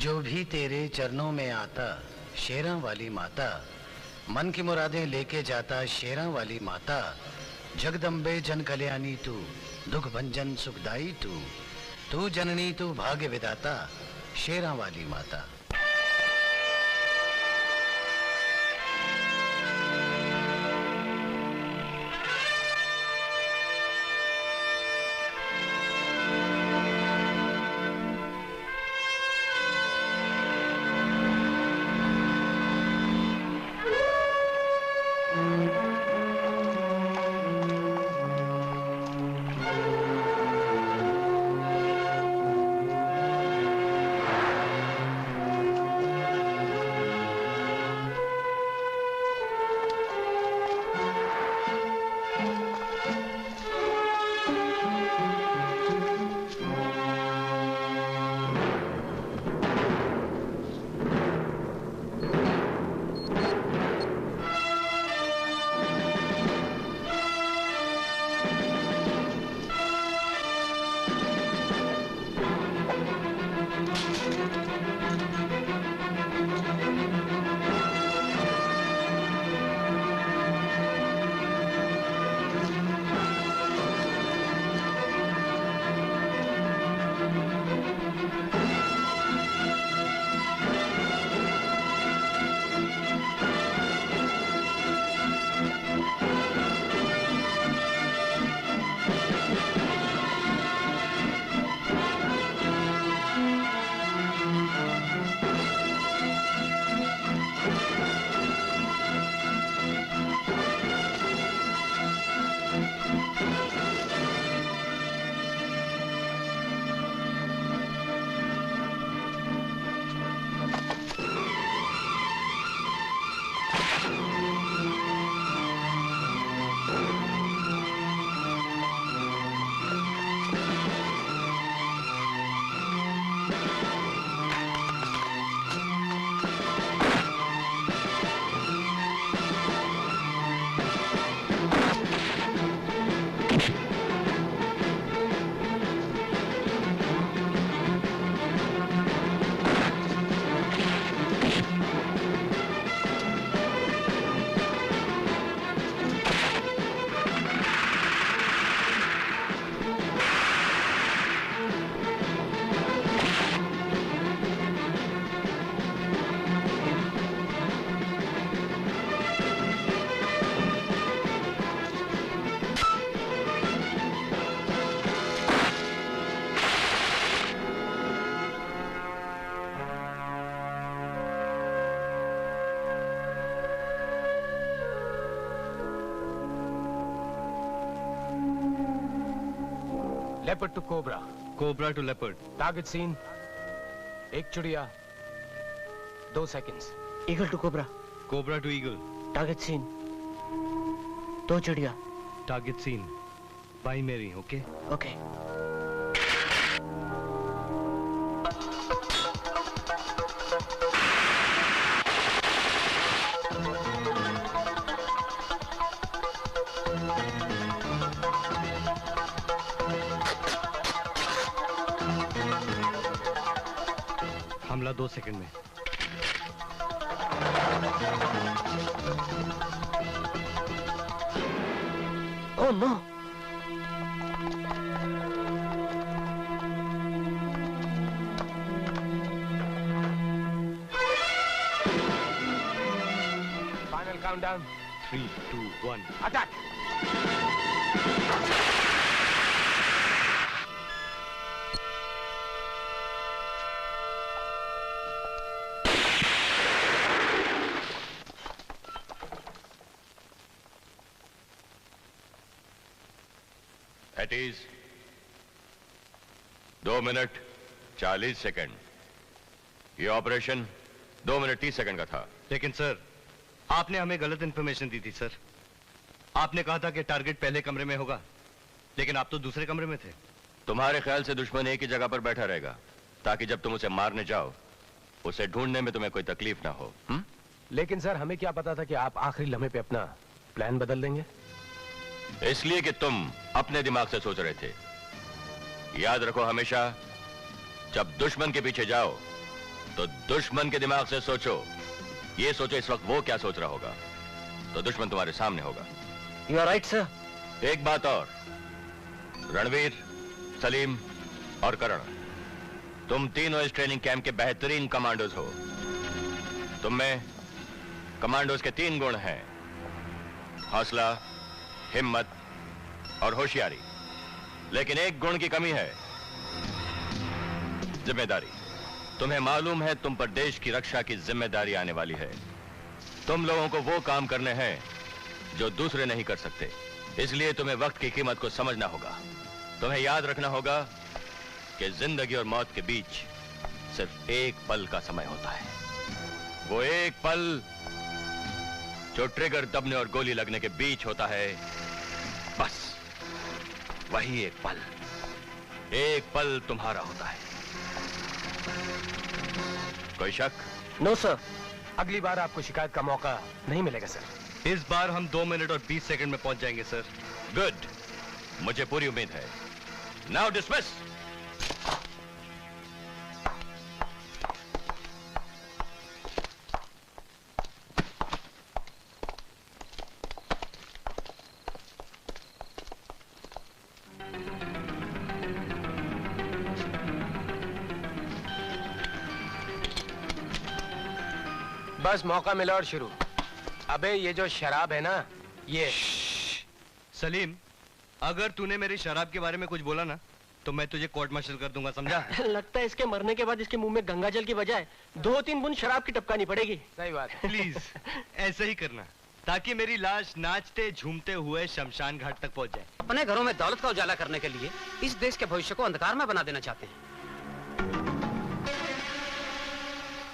जो भी तेरे चरणों में आता, शेरां वाली माता, मन की मुरादें लेके जाता, शेरां वाली माता, जगदम्बे जन कल्याणी तू, दुख भंजन सुखदाई तू जननी तू भाग्य विधाता, शेरां वाली माता। Leopard to Cobra. Cobra to Leopard. Target scene. एक चिड़िया 2 seconds. Eagle to Cobra. Cobra to Eagle. Target scene 2 चिड़िया. Target scene by Mary. Okay. Okay. हमला 2 सेकंड में. Oh no! Final countdown. 3, 2, 1. Attack! At ease. 2 minute 40 second. ये operation 2 minute 30 second का था. लेकिन sir, आपने हमें गलत इंफॉर्मेशन दी थी सर. आपने कहा था कि टारगेट पहले कमरे में होगा, लेकिन आप तो दूसरे कमरे में थे. तुम्हारे ख्याल से दुश्मन एक ही जगह पर बैठा रहेगा, ताकि जब तुम उसे मारने जाओ, उसे ढूंढने में तुम्हें कोई तकलीफ ना हो. लेकिन सर, हमें क्या पता था कि आप आखिरी लम्हे पे अपना प्लान बदल देंगे. इसलिए कि तुम अपने दिमाग से सोच रहे थे. याद रखो हमेशा, जब दुश्मन के पीछे जाओ तो दुश्मन के दिमाग से सोचो। ये सोचो इस वक्त वो क्या सोच रहा होगा, तो दुश्मन तुम्हारे सामने होगा। You are right sir. एक बात और, रणवीर, सलीम और करण, तुम तीनों इस ट्रेनिंग कैंप के बेहतरीन कमांडोज हो। तुम में कमांडोज के 3 गुण हैं, हौसला, हिम्मत और होशियारी। लेकिन एक गुण की कमी है, जिम्मेदारी। तुम्हें मालूम है तुम पर देश की रक्षा की जिम्मेदारी आने वाली है। तुम लोगों को वो काम करने हैं जो दूसरे नहीं कर सकते। इसलिए तुम्हें वक्त की कीमत को समझना होगा। तुम्हें याद रखना होगा कि जिंदगी और मौत के बीच सिर्फ एक पल का समय होता है। वो एक पल जो ट्रिगर दबने और गोली लगने के बीच होता है, बस वही एक पल। एक पल तुम्हारा होता है। कोई शक? No sir. अगली बार आपको शिकायत का मौका नहीं मिलेगा सर। इस बार हम 2 मिनट और 20 सेकंड में पहुंच जाएंगे सर। गुड, मुझे पूरी उम्मीद है। Now dismiss. बस मौका मिला और शुरू। अबे ये जो शराब है ना, ये सलीम, अगर तूने मेरी शराब के बारे में कुछ बोला ना तो मैं तुझे कोर्ट मार्शल कर दूंगा, समझा? लगता है इसके मरने के बाद इसके मुंह में गंगा जल की बजाय 2-3 बूंद शराब की टपकानी पड़ेगी। सही बात है। प्लीज ऐसे ही करना, ताकि मेरी लाश नाचते झूमते हुए शमशान घाट तक पहुंच जाए। अपने घरों में दौलत का उजाला करने के लिए इस देश के भविष्य को अंधकार में बना देना चाहते हैं।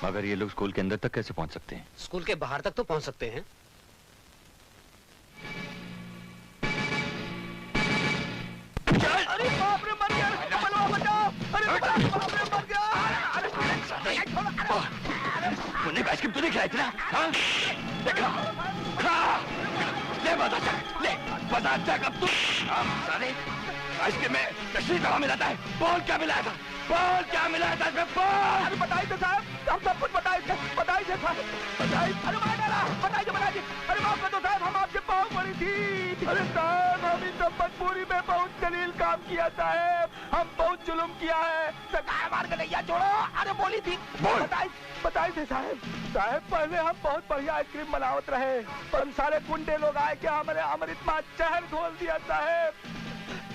मगर ये लोग स्कूल के अंदर तक कैसे पहुंच सकते हैं? स्कूल के बाहर तक तो पहुंच सकते हैं। अरे बाप रे, मर गया! बलवा बचाओ! अरे बाप रे, मर गया! तूने आइसक्रीम तो नहीं खिलाई थी ना? हाँ? देखा? ले बता चक अब तू। साले आइसक्रीम में कश्मीर कहाँ मिलाता है? बोल क्या मिलाया था? बोल क्या मिलाया था इसमें? बोल! अरे बताइए तो साहब, हम सब कुछ बताइए साहब, बताइए। अरे मार डाला, बताइए। अरे माफ कर दो साहब, हम आपसे बहुत बड़ी थी। अरे साहब, हम इस मजबूरी में बहुत जलील काम किया साहब, हम बहुत जुल्म किया है। सरकार मार के नहीं छोड़ो। अरे बोली थी, बताइए थे साहब। पहले हम बहुत बढ़िया आइसक्रीम बनावत रहे, पर हम सारे गुंडे लोग आए के हमारे अमृतमा शहर खोल दिया साहब।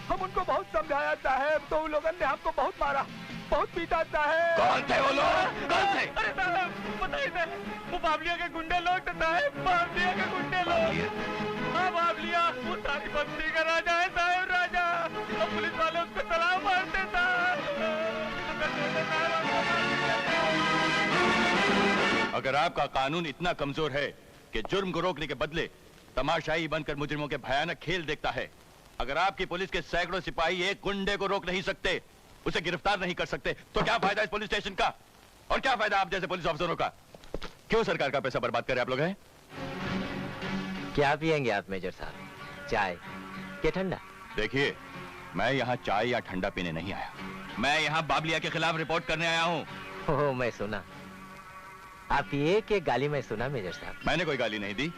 हम उनको बहुत समझाया साहब, तो उन लोगों ने हमको बहुत मारा, बहुत पीटा साहब। कौन थे वो लोग? कौन थे? अरे साहब, बताइए साहब, वो बावलिया के गुंडे लोग थे साहब, बावलिया के गुंडे लोग। हाँ बावलिया, वो सारी बस्ती का राजा है साहब, राजा। अब पुलिस वाले उसको सलाम मारते अगर आपका कानून इतना कमजोर है कि जुर्म को रोकने के बदले तमाशाई बनकर मुजरिमों के भयानक खेल देखता है, अगर आपकी पुलिस के सैकड़ों सिपाही एक गुंडे को रोक नहीं सकते, उसे गिरफ्तार नहीं कर सकते, तो क्या फायदा इस पुलिस स्टेशन का? और क्या फायदा आप जैसे पुलिस अफसरों का? क्यों सरकार का पैसा बर्बाद करे आप लोग हैं? क्या पियेंगे आप मेजर साहब, चाय के ठंडा? देखिए, मैं यहाँ चाय या ठंडा पीने नहीं आया, मैं यहाँ बाबलिया के खिलाफ रिपोर्ट करने आया हूँ। ओह, मैं सुना आप ये के गाली में सुना मेजर साहब। मैंने कोई गाली नहीं दी।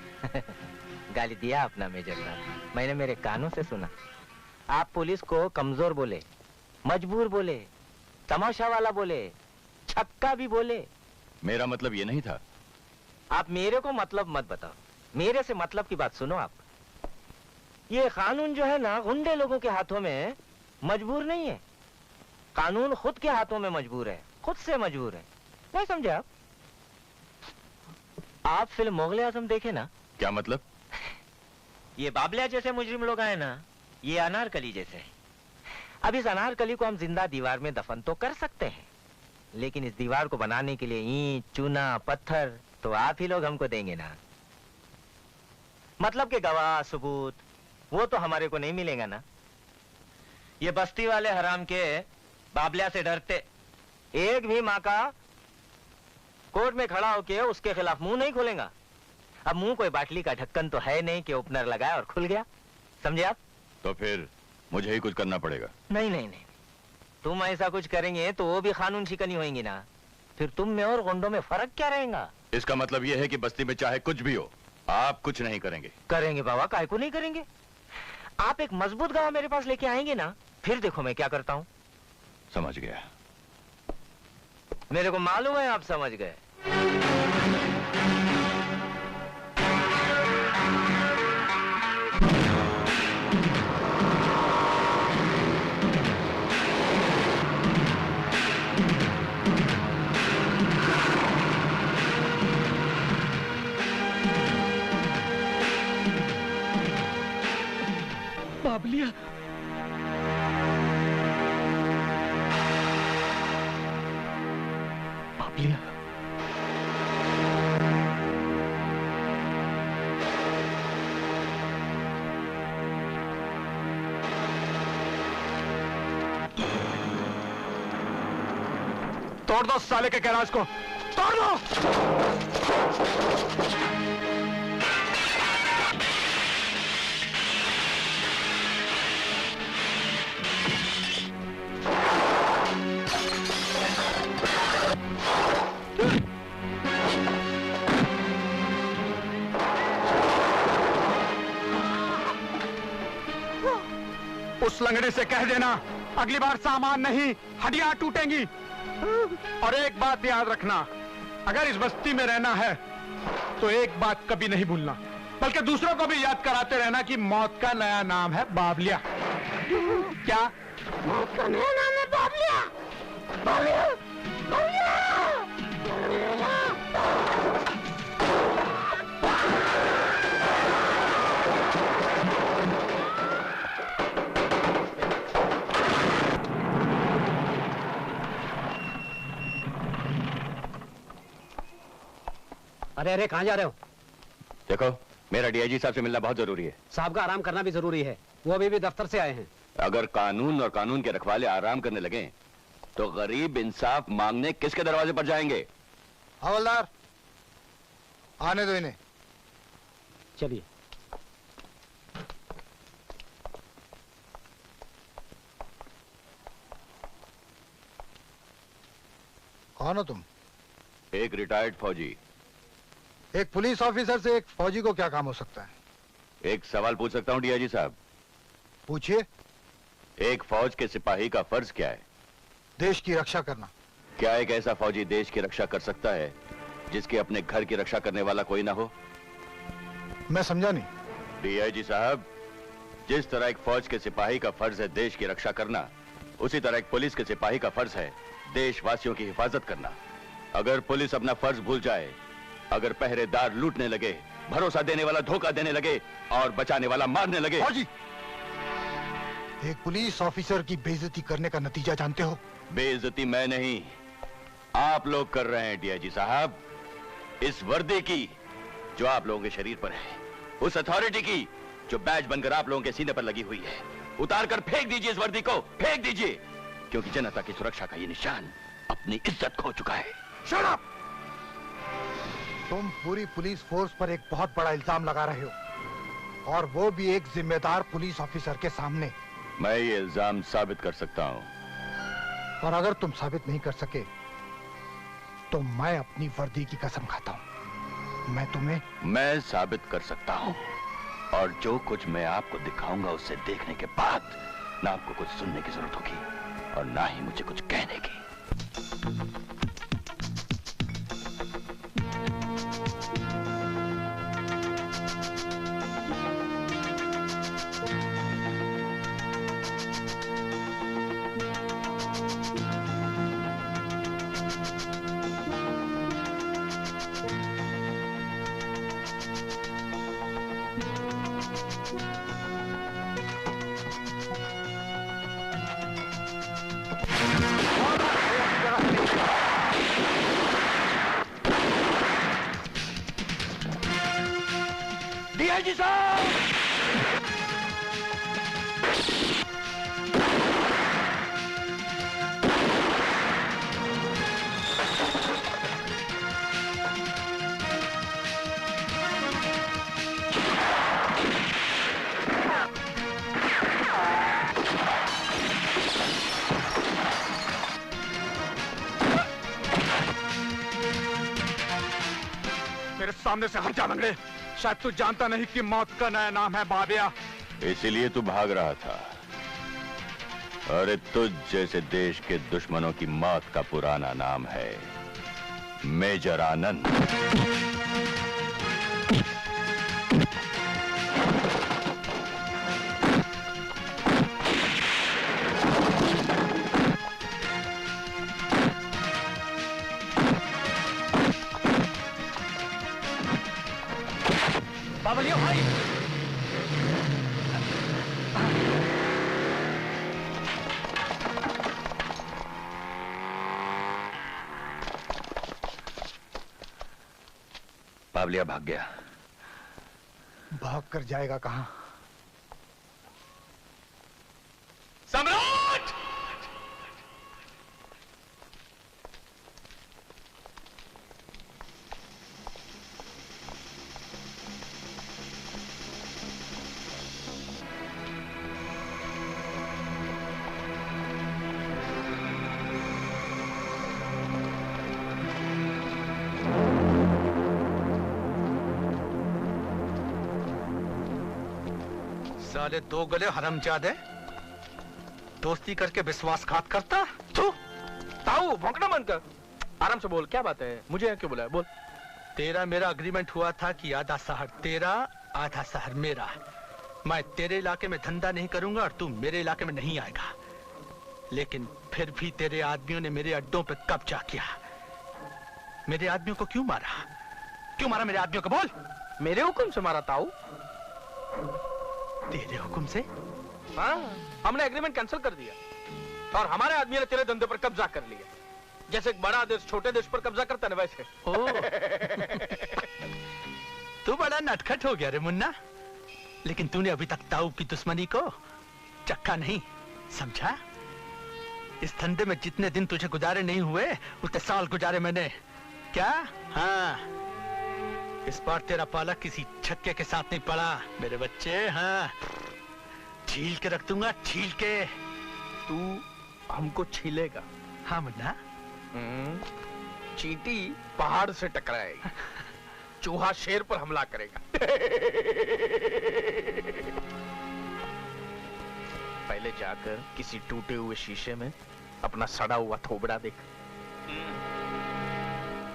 गाली दिया अपना मेजर साहब, मैंने मेरे कानों से सुना। आप पुलिस को कमजोर बोले, मजबूर बोले, तमाशा वाला बोले, छक्का भी बोले। मेरा मतलब ये नहीं था। आप मेरे को मतलब मत बताओ, मेरे से मतलब की बात सुनो आप। ये कानून जो है ना, गुंडे लोगों के हाथों में मजबूर नहीं है, कानून खुद के हाथों में मजबूर है, खुद से मजबूर है। नहीं समझे आप? आप फिल्म मुगले आजम देखे ना? क्या मतलब? ये बाबलिया जैसे मुजरिम लोग आए ना, ये अनारकली जैसे। अब इस अनारकली को हम जिंदा दीवार में दफन तो कर सकते हैं, लेकिन इस दीवार को बनाने के लिए ईंट, चूना, पत्थर तो आप ही लोग हमको देंगे ना। मतलब के गवाह, सबूत वो तो हमारे को नहीं मिलेगा ना। ये बस्ती वाले हराम के बाबलिया से डरते, एक भी माँ का कोर्ट में खड़ा होके उसके खिलाफ मुंह नहीं खोलेगा। अब मुंह कोई बाटली का ढक्कन तो है नहीं कि ओपनर लगाया और खुल गया, समझे आप? तो फिर मुझे ही कुछ करना पड़ेगा। नहीं नहीं नहीं, तुम ऐसा कुछ करेंगे तो वो भी कानून शिकनी होंगी ना। फिर तुम में और गुंडों में फर्क क्या रहेगा? इसका मतलब यह है कि बस्ती में चाहे कुछ भी हो, आप कुछ नहीं करेंगे। करेंगे बाबा, काहे को नहीं करेंगे। आप एक मजबूत गांव मेरे पास लेके आएंगे ना, फिर देखो मैं क्या करता हूं। समझ गया। मेरे को मालूम है आप समझ गए। बाबलिया, बाबलिया, तोड़ दो साले के गैराज को, तोड़ दो। उस लंगड़े से कह देना अगली बार सामान नहीं, हड्डियां टूटेंगी। और एक बात याद रखना, अगर इस बस्ती में रहना है तो एक बात कभी नहीं भूलना, बल्कि दूसरों को भी याद कराते रहना कि मौत का नया नाम है बाबलिया। क्या? मौत का नया नाम है बाबलिया। बाबलिया, बाबलिया, बाबलिया। अरे अरे, कहाँ जा रहे हो? देखो, मेरा डीआईजी साहब से मिलना बहुत जरूरी है। साहब का आराम करना भी जरूरी है, वो अभी भी दफ्तर से आए हैं। अगर कानून और कानून के रखवाले आराम करने लगे तो गरीब इंसाफ मांगने किसके दरवाजे पर जाएंगे? हवलदार, आने दो इन्हें। चलिए। कौन हो तुम? एक रिटायर्ड फौजी। एक पुलिस ऑफिसर से एक फौजी को क्या काम हो सकता है? एक सवाल पूछ सकता हूँ डीआईजी साहब? पूछिए। एक फौज के सिपाही का फर्ज क्या है? देश की रक्षा करना। क्या एक ऐसा फौजी देश की रक्षा कर सकता है जिसके अपने घर की रक्षा करने वाला कोई ना हो? मैं समझा नहीं। डीआईजी साहब, जिस तरह एक फौज के सिपाही का फर्ज है देश की रक्षा करना, उसी तरह एक पुलिस के सिपाही का फर्ज है देशवासियों की हिफाजत करना। अगर पुलिस अपना फर्ज भूल जाए, अगर पहरेदार लूटने लगे, भरोसा देने वाला धोखा देने लगे और बचाने वाला मारने लगे। फौजी, एक पुलिस ऑफिसर की बेइज्जती करने का नतीजा जानते हो? बेइज्जती मैं नहीं, आप लोग कर रहे हैं डीआईजी साहब। इस वर्दी की जो आप लोगों के शरीर पर है, उस अथॉरिटी की जो बैज बनकर आप लोगों के सीने पर लगी हुई है, उतार कर फेंक दीजिए इस वर्दी को, फेंक दीजिए, क्योंकि जनता की सुरक्षा का ये निशान अपनी इज्जत खो चुका है। Shut up! तुम पूरी पुलिस फोर्स पर एक बहुत बड़ा इल्जाम लगा रहे हो, और वो भी एक जिम्मेदार पुलिस ऑफिसर के सामने। मैं ये इल्जाम साबित कर सकता हूँ। और अगर तुम साबित नहीं कर सके तो मैं अपनी वर्दी की कसम खाता हूँ, मैं साबित कर सकता हूँ, और जो कुछ मैं आपको दिखाऊंगा उसे देखने के बाद ना आपको कुछ सुनने की जरूरत होगी और ना ही मुझे कुछ कहने की। डीआईजी साहब! सामने से हट जा लंगड़े। शायद तू जानता नहीं कि मौत का नया नाम है बाबिया। इसीलिए तू भाग रहा था। अरे तुझ जैसे देश के दुश्मनों की मौत का पुराना नाम है मेजर आनंद। बावलिया भाई, बावलिया भाग गया। भाग कर जाएगा कहां? सम्राट! साले दो गले हरामजादे, दोस्ती करके विश्वासघात करता। तू ताऊ भौंकना बंद कर, आराम से बोल, क्या बात है? मुझे यहाँ क्यों बुलाया? बोल। तेरा मेरा अग्रीमेंट हुआ था कि आधा शहर तेरा आधा शहर मेरा। मैं तेरे इलाके में धंधा नहीं करूंगा और तू मेरे इलाके में नहीं आएगा। लेकिन फिर भी तेरे आदमियों ने मेरे अड्डों पे कब्जा किया। मेरे आदमियों को क्यों मारा? क्यों मारा मेरे आदमियों को? बोल। मेरे हुक्म से मारा ताऊ। तेरे हुक्म से? हाँ, हमने एग्रीमेंट कैंसिल कर दिया और हमारे आदमी ने तेरे धंधे पर कब्जा कर लिया। जैसे एक बड़ा देश छोटे देश पर कब्जा करता है वैसे। तू बड़ा नटखट हो गया रे मुन्ना। लेकिन तूने अभी तक ताऊ की दुश्मनी को चक्का नहीं समझा। इस धंधे में जितने दिन तुझे गुजारे नहीं हुए उतने साल गुजारे मैंने। क्या? हाँ, इस बार तेरा पाला किसी छक्के के साथ नहीं पड़ा मेरे बच्चे। हाँ, छील के रख दूंगा, छील के। तू हमको छीलेगा? हाँ मुन्ना। चींटी पहाड़ से टकराएगी, चूहा शेर पर हमला करेगा। पहले जाकर किसी टूटे हुए शीशे में अपना सड़ा हुआ थोबड़ा देख,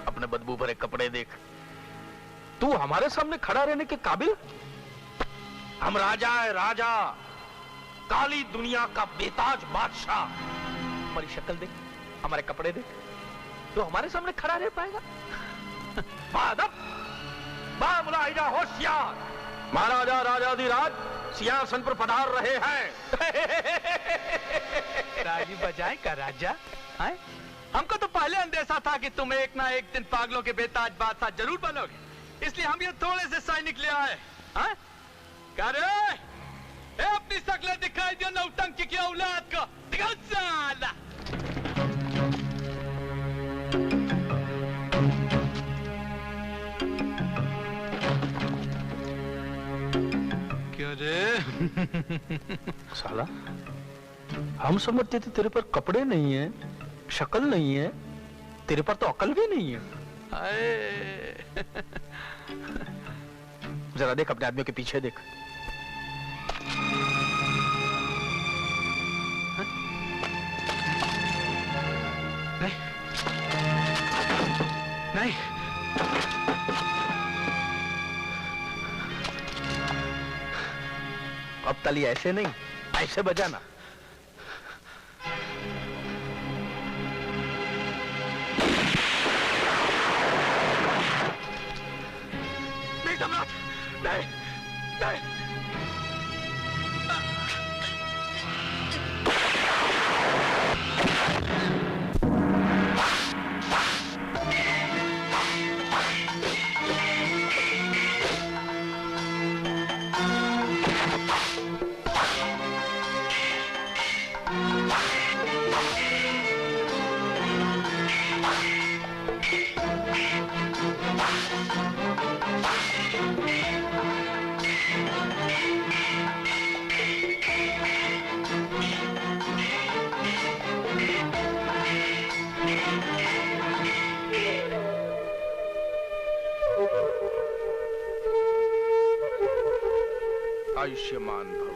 अपने बदबू भरे कपड़े देख। तू हमारे सामने खड़ा रहने के काबिल? हम राजा है, राजा, काली दुनिया का बेताज बादशाह। हमारी शक्ल देख, हमारे कपड़े देख, तो हमारे सामने खड़ा रह पाएगा? बादब, मुलाहिजा होशियार, महाराजा राजाधिराज सिंहासन पर पधार रहे हैं। राजी बजाए का राजा है? हमको तो पहले अंदेशा था कि तुम एक ना एक दिन पागलों के बेताज बादशाह जरूर बनोगे, इसलिए हम ये थोड़े से सैनिक ले आए। क्या रे? अपनी शक्लें दिखाई दियो नौटंकी की औलाद को, दिखाओ साला। क्यों रे? साला, हम समझते थे तेरे पर कपड़े नहीं है, शक्ल नहीं है, तेरे पर तो अकल भी नहीं है। जरा देख अपने आदमियों के पीछे देख। नहीं, नहीं, अब ताली ऐसे नहीं, ऐसे बजाना। नहीं सम्राट, नहीं, नहीं। आयुष्यमान भव।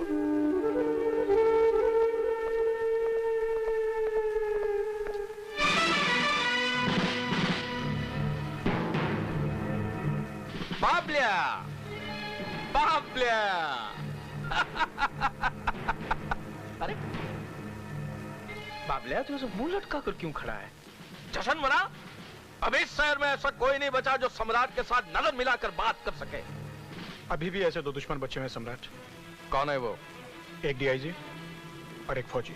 बाबल्या, बाबल्या। अरे बाबल्या, तू ऐसे मुंह लटका कर क्यों खड़ा है? जश्न मना। अब इस शहर में ऐसा कोई नहीं बचा जो सम्राट के साथ नजर मिलाकर बात कर सके। अभी भी ऐसे 2 दुश्मन बचे हुए हैं सम्राट। कौन है वो? एक डीआईजी और एक फौजी,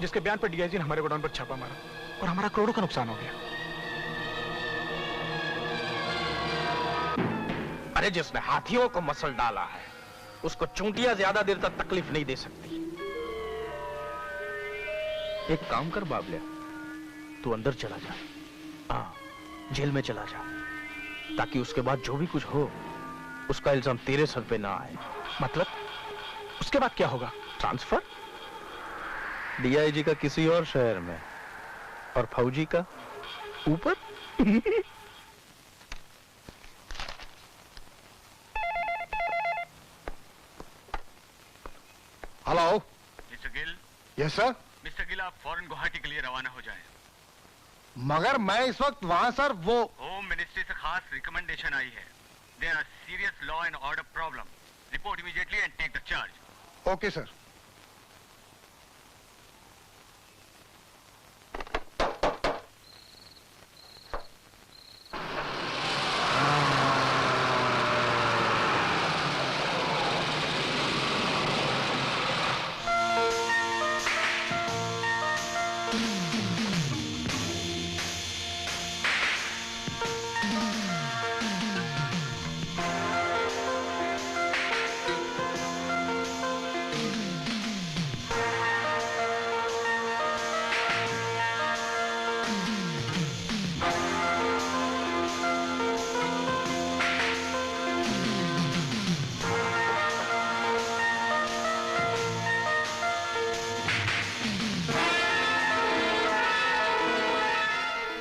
जिसके बयान पर डीआईजी ने हमारे गोडाउन पर छापा मारा और हमारा करोड़ों का नुकसान हो गया। अरे जिसने हाथियों को मसल डाला है, उसको चूंटियां ज्यादा देर तक तकलीफ नहीं दे सकती। एक काम कर बाबल्या, तू अंदर चला जा। हाँ, जेल में चला जा, ताकि उसके बाद जो भी कुछ हो उसका इल्जाम तेरे सर पे ना आए। मतलब उसके बाद क्या होगा? ट्रांसफर डीआईजी का किसी और शहर में, और फौजी का ऊपर। Hello mister Gill. Yes sir. Mister Gill, आप फौरन गुवाहाटी के लिए रवाना हो जाएं। मगर मैं इस वक्त वहां सर, वो होम मिनिस्ट्री से खास रिकमेंडेशन आई है। There are serious law and order problem. Report immediately and take the charge. Okay sir.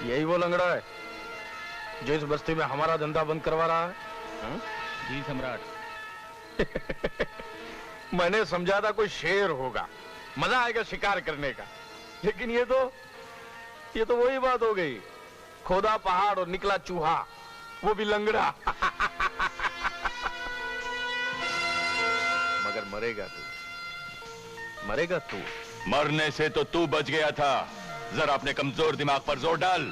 यही वो लंगड़ा है जो इस बस्ती में हमारा धंधा बंद करवा रहा है? जी सम्राट। मैंने समझा था कोई शेर होगा, मजा आएगा शिकार करने का, लेकिन ये तो वही बात हो गई। खोदा पहाड़ और निकला चूहा, वो भी लंगड़ा। मगर मरेगा तू। मरने से तो तू बच गया था। जरा अपने कमजोर दिमाग पर जोर डाल,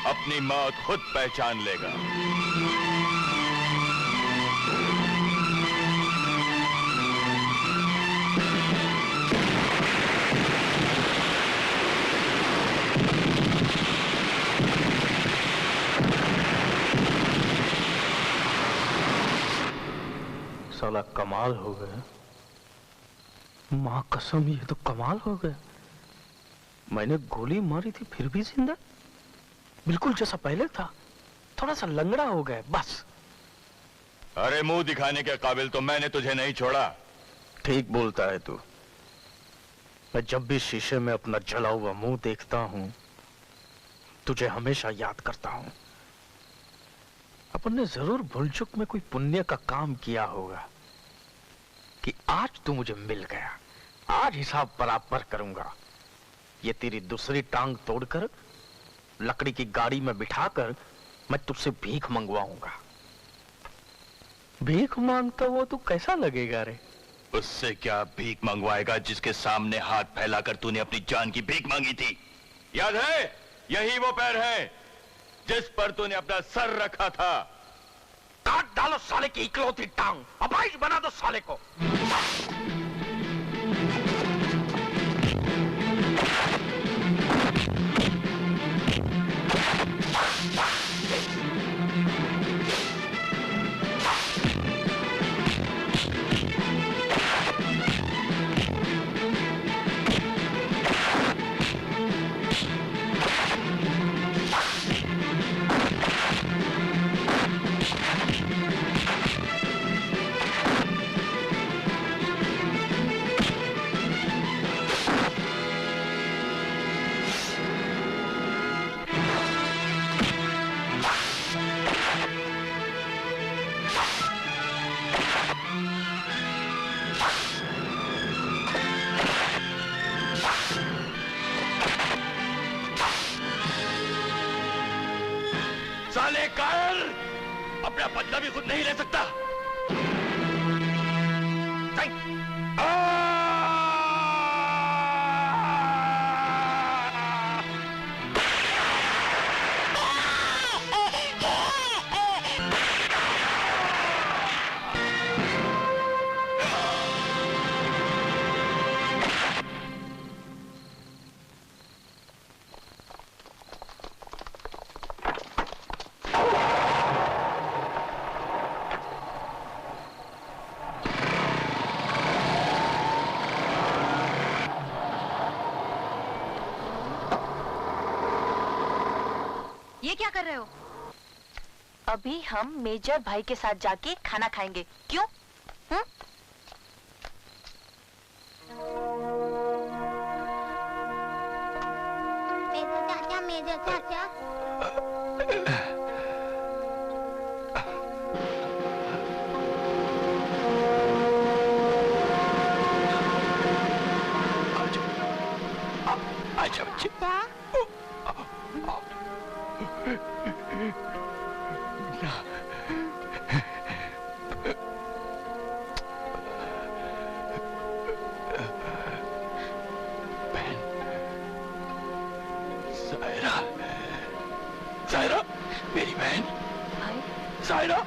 अपनी मौत खुद पहचान लेगा। साला कमाल हो गया, मां कसम, ये तो कमाल हो गया। मैंने गोली मारी थी फिर भी जिंदा, बिल्कुल जैसा पहले था, थोड़ा सा लंगड़ा हो गया बस। अरे मुंह दिखाने के काबिल तो मैंने तुझे नहीं छोड़ा। ठीक बोलता है तू। मैं जब भी शीशे में अपना जला हुआ मुंह देखता हूं, तुझे हमेशा याद करता हूं। अपन ने जरूर भूल चुक में कोई पुण्य का काम किया होगा कि आज तू मुझे मिल गया। आज हिसाब बराबर करूंगा। ये तेरी दूसरी टांग तोड़कर लकड़ी की गाड़ी में बिठाकर मैं तुझसे भीख मंगवाऊंगा। भीख मांगता हुआ तू कैसा लगेगा रे? उससे क्या भीख मंगवाएगा जिसके सामने हाथ फैलाकर तूने अपनी जान की भीख मांगी थी? याद है? यही वो पैर है जिस पर तूने अपना सर रखा था। काट डालो साले की इकलौती टांग, अपाइज बना दो साले को। साले कायर, अपना बदला भी खुद नहीं ले सकता। ये क्या कर रहे हो? अभी हम मेजर भाई के साथ जाके खाना खाएंगे। क्यों? मेजर चाचा अच्छा बच्चे। सायरा, मेरी बहन सायरा।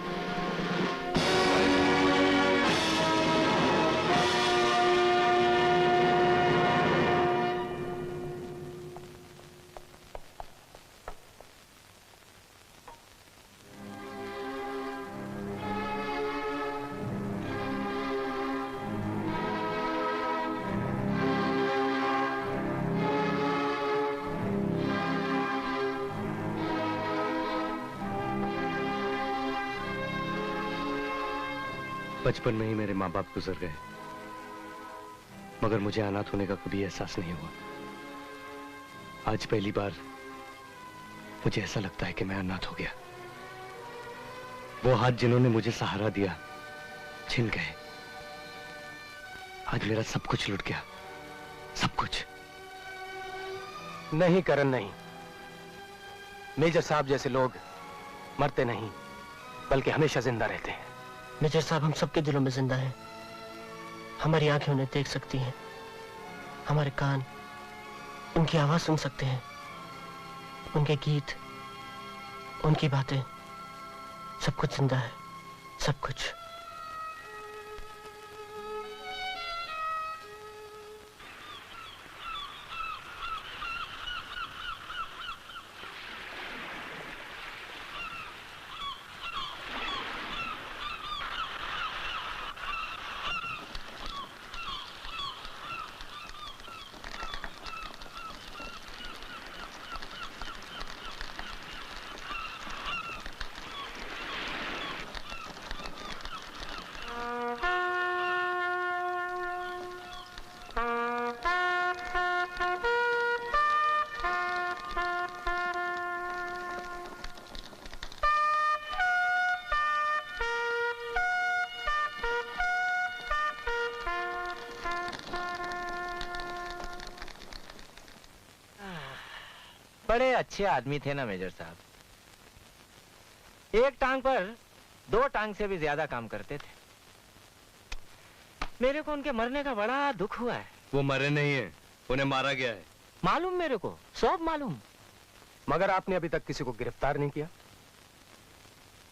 बचपन में ही मेरे माँ बाप गुजर गए, मगर मुझे अनाथ होने का कभी एहसास नहीं हुआ। आज पहली बार मुझे ऐसा लगता है कि मैं अनाथ हो गया। वो हाथ जिन्होंने मुझे सहारा दिया छिन गए। आज मेरा सब कुछ लुट गया, सब कुछ। नहीं करण, नहीं। मेजर साहब जैसे लोग मरते नहीं, बल्कि हमेशा जिंदा रहते हैं। मेजर साहब हम सबके दिलों में जिंदा हैं। हमारी आंखें उन्हें देख सकती हैं, हमारे कान उनकी आवाज सुन सकते हैं, उनके गीत, उनकी बातें, सब कुछ जिंदा है, सब कुछ। बड़े अच्छे आदमी थे ना मेजर साहब। एक टांग पर दो टांग से भी ज्यादा काम करते थे। मेरे को उनके मरने का बड़ा दुख हुआ है। वो मरे नहीं है, उन्हें मारा गया है। मालूम मेरे को, सब मालूम। मगर आपने अभी तक किसी को गिरफ्तार नहीं किया।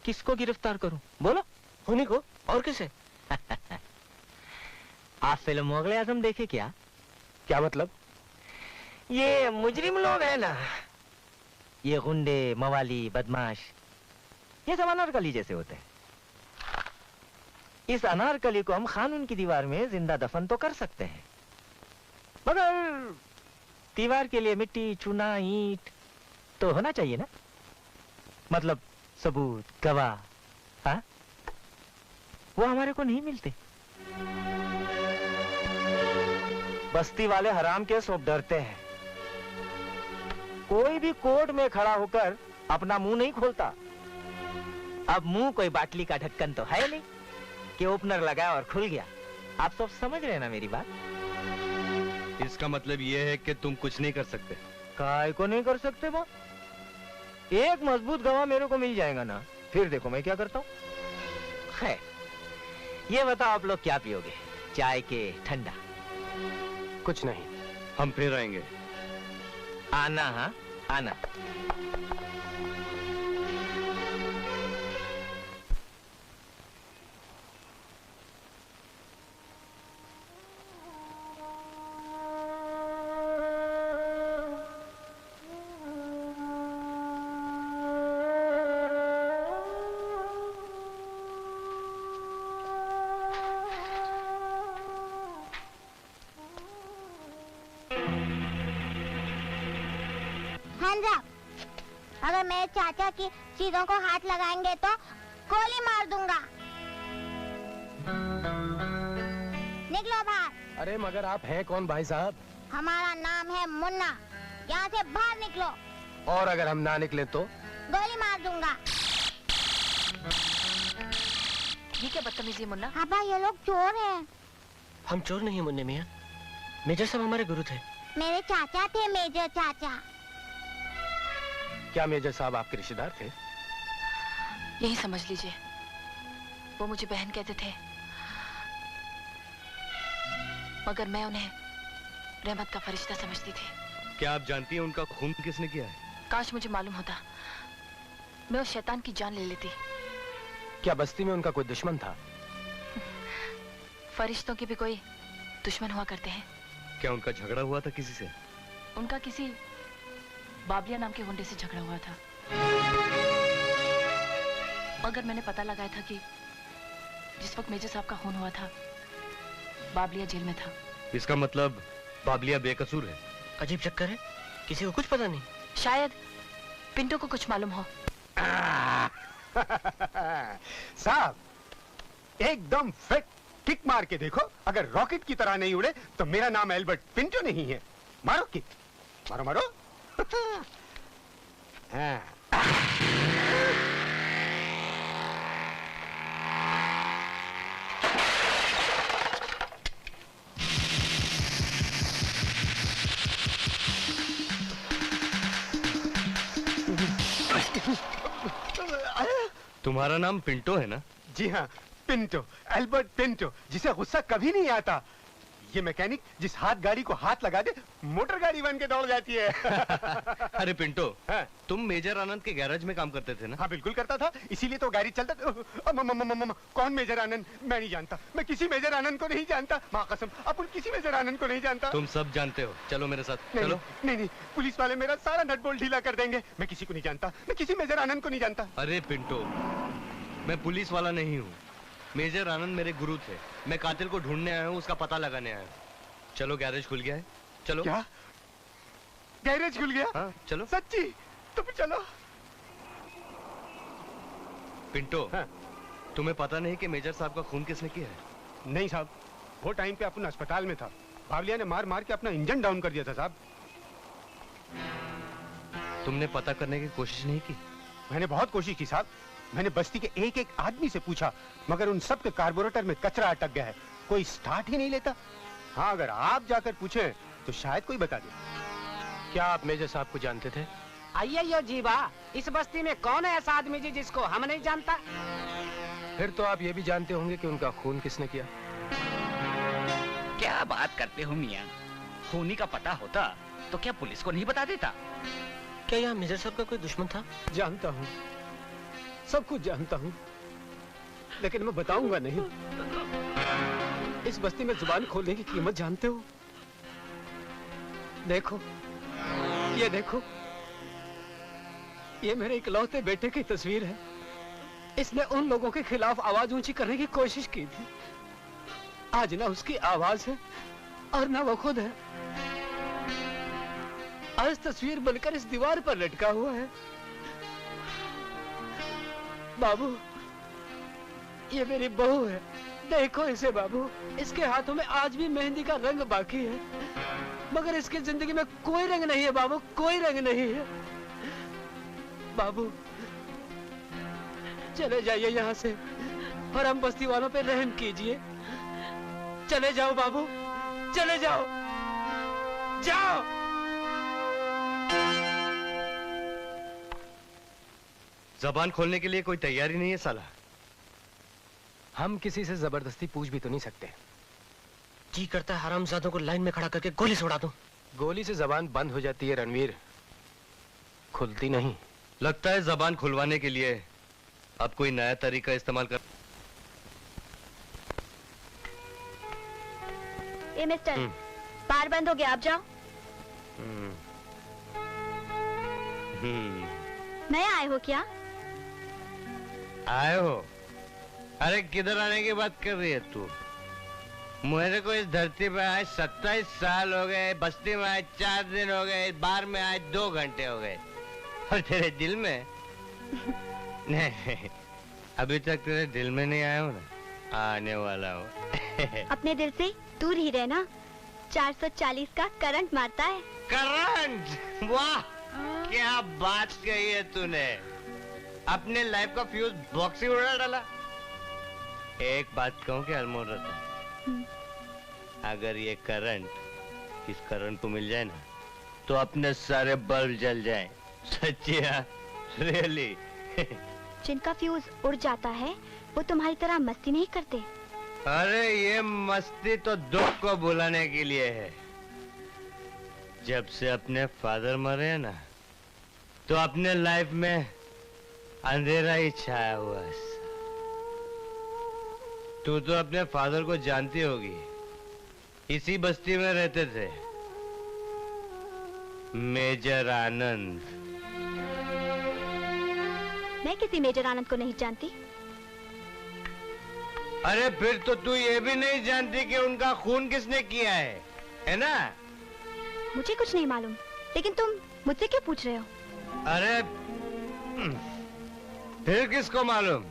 किसको गिरफ्तार करूं? बोलो। उन्हीं को, और किसे? आप फिल्म मुगल आजम देखे क्या? क्या मतलब? ये मुजरिम लोग हैं ना, ये गुंडे, मवाली, बदमाश, ये सब अनारकली जैसे होते हैं। इस अनारकली को हम कानून की दीवार में जिंदा दफन तो कर सकते हैं, मगर दीवार के लिए मिट्टी, चूना, ईंट तो होना चाहिए ना। मतलब सबूत, गवाह। हाँ, वो हमारे को नहीं मिलते। बस्ती वाले हराम के सब डरते हैं। कोई भी कोर्ट में खड़ा होकर अपना मुंह नहीं खोलता। अब मुंह कोई बाटली का ढक्कन तो है नहीं कि ओपनर लगाया और खुल गया। आप सब समझ रहे हैं ना मेरी बात? इसका मतलब ये है कि तुम कुछ नहीं कर सकते। काय को नहीं कर सकते बाप? एक मजबूत गवाह मेरे को मिल जाएगा ना, फिर देखो मैं क्या करता हूँ। खैर, ये बताओ आप लोग क्या पियोगे, चाय के ठंडा? कुछ नहीं, हम फिर आएंगे। आना, हाँ आना। अगर मेरे चाचा की चीजों को हाथ लगाएंगे तो गोली मार दूंगा। निकलो बाहर। अरे मगर आप हैं कौन भाई साहब? हमारा नाम है मुन्ना। यहाँ से बाहर निकलो। और अगर हम ना निकले तो? गोली मार दूंगा। ये क्या बदतमीजी है मुन्ना? पापा ये लोग चोर हैं। हम चोर नहीं मुन्ने मियाँ, मेजर साहब हमारे गुरु थे। मेरे चाचा थे, मेजर चाचा। क्या मेजर साहब आपके रिश्तेदार थे? यही समझ लीजिए, वो मुझे बहन कहते थे, मगर मैं उन्हें रहमत का फरिश्ता समझती थी। क्या आप जानती हैं उनका खून किसने किया है? काश मुझे मालूम होता, मैं उस शैतान की जान ले लेती। क्या बस्ती में उनका कोई दुश्मन था? फरिश्तों के भी कोई दुश्मन हुआ करते हैं। क्या उनका झगड़ा हुआ था किसी से? उनका किसी बाबलिया नाम के गुंडे से झगड़ा हुआ था, मगर मैंने पता लगाया था कि जिस वक्त मेजर साहब का खून हुआ था, बाबलिया जेल में था। इसका मतलब बाबलिया बेकसूर है। अजीब चक्कर है, किसी को कुछ पता नहीं। शायद पिंटो को कुछ मालूम हो। साहब एकदम फिट, किक मार के देखो, अगर रॉकेट की तरह नहीं उड़े तो मेरा नाम एल्बर्ट पिंटो नहीं है। मारो किक, मारो मारो। हाँ। तुम्हारा नाम पिंटो है ना? जी हाँ, पिंटो, एल्बर्ट पिंटो, जिसे गुस्सा कभी नहीं आता। ये मैकेनिक जिस हाथ गाड़ी को हाथ लगा दे मोटर गाड़ी बन के दौड़ जाती है। अरे पिंटो, तुम मेजर आनंद के गैराज में काम करते थे ना? हाँ बिल्कुल करता था, इसीलिए तो गाड़ी चलता था। कौन मेजर आनंद? मैं नहीं जानता, मैं किसी मेजर आनंद को नहीं जानता। माँ कसम, अपन किसी मेजर आनंद को नहीं जानता। तुम सब जानते हो, चलो मेरे साथ। नहीं, चलो। नहीं, पुलिस वाले मेरा सारा नट बोल्ट ढीला कर देंगे। मैं किसी को नहीं जानता, मैं किसी मेजर आनंद को नहीं जानता। अरे पिंटो, मैं पुलिस वाला नहीं हूँ। मेजर आनंद मेरे गुरु थे। मैं कातिल को ढूंढने आया हूँ, उसका पता लगाने आया हूँ। चलो, गैरेज खुल गया है, चलो। क्या गैरेज खुल गया? हाँ, चलो। सच्ची? तो फिर चलो। पिंटो, तुम्हें पता नहीं कि मेजर साहब का खून किसने किया है? नहीं साहब, वो टाइम पे अपन अस्पताल में था। बावलिया ने मार मार के अपना इंजन डाउन कर दिया था साहब। तुमने पता करने की कोशिश नहीं की? मैंने बहुत कोशिश की साहब। मैंने बस्ती के एक एक आदमी से पूछा, मगर उन सब के कार्बोरेटर में कचरा अटक गया है, कोई स्टार्ट ही नहीं लेता। हाँ, अगर आप जाकर पूछें तो शायद कोई बता दे। क्या आप मेजर साहब को जानते थे? आइए जीवा, इस बस्ती में कौन है ऐसा आदमी जी जिसको हम नहीं जानता? फिर तो आप ये भी जानते होंगे कि उनका खून किसने किया। क्या बात करते हो मियाँ? खूनी का पता होता तो क्या पुलिस को नहीं बता देता? क्या यहाँ मेजर साहब का कोई दुश्मन था? जानता हूँ, सब कुछ जानता हूँ, लेकिन मैं बताऊंगा नहीं। इस बस्ती में जुबान खोलने की कीमत जानते हो? देखो, ये देखो, ये मेरे इकलौते बेटे की तस्वीर है। इसने उन लोगों के खिलाफ आवाज ऊंची करने की कोशिश की थी। आज ना उसकी आवाज है और ना वो खुद है। आज तस्वीर बनकर इस दीवार पर लटका हुआ है। बाबू, ये मेरी बहू है, देखो इसे बाबू। इसके हाथों में आज भी मेहंदी का रंग बाकी है, मगर इसकी जिंदगी में कोई रंग नहीं है बाबू, कोई रंग नहीं है। बाबू, चले जाइए यहाँ से और हम बस्ती वालों पे रहम कीजिए। चले जाओ बाबू, चले जाओ, जाओ। जबान खोलने के लिए कोई तैयारी नहीं है साला। हम किसी से जबरदस्ती पूछ भी तो नहीं सकते। जी करता है हरामजादों को लाइन में खड़ा करके गोली से उड़ा दूं। गोली से जबान बंद हो जाती है रणवीर, खुलती नहीं। लगता है जबान खुलवाने के लिए अब कोई नया तरीका इस्तेमाल कर। ए मिस्टर, बार बंद हो गया, आप जाओ। नया आए हो क्या? आए हो? अरे किधर आने की बात कर रही है तू? मेरे को इस धरती पे आए 27 साल हो गए, बस्ती में आए 4 दिन हो गए, बार में आए 2 घंटे हो गए, और तेरे दिल में नहीं, अभी तक तेरे दिल में नहीं आया हूँ ना, आने वाला हूँ। अपने दिल से दूर ही रहना, 440 का करंट मारता है। करंट? वाह, क्या बात कही है तूने। अपने लाइफ का फ्यूज बॉक्स ही उड़ा डाला। एक बात कहूँ कि अल्मोड़ा, अगर ये करंट इस करंट को मिल जाए ना, तो अपने सारे बल्ब जल जाएं। सच्ची है, रियली। जिनका फ्यूज उड़ जाता है वो तुम्हारी तरह मस्ती नहीं करते। अरे ये मस्ती तो दुख को भुलाने के लिए है। जब से अपने फादर मरे हैं ना, तो अपने लाइफ में अंधेरा ही छाया हुआ है। तू तो अपने फादर को जानती होगी, इसी बस्ती में रहते थे, मेजर आनंद। मैं किसी मेजर आनंद को नहीं जानती। अरे फिर तो तू ये भी नहीं जानती कि उनका खून किसने किया है ना? मुझे कुछ नहीं मालूम, लेकिन तुम मुझसे क्यों पूछ रहे हो? अरे फिर किसको मालूम?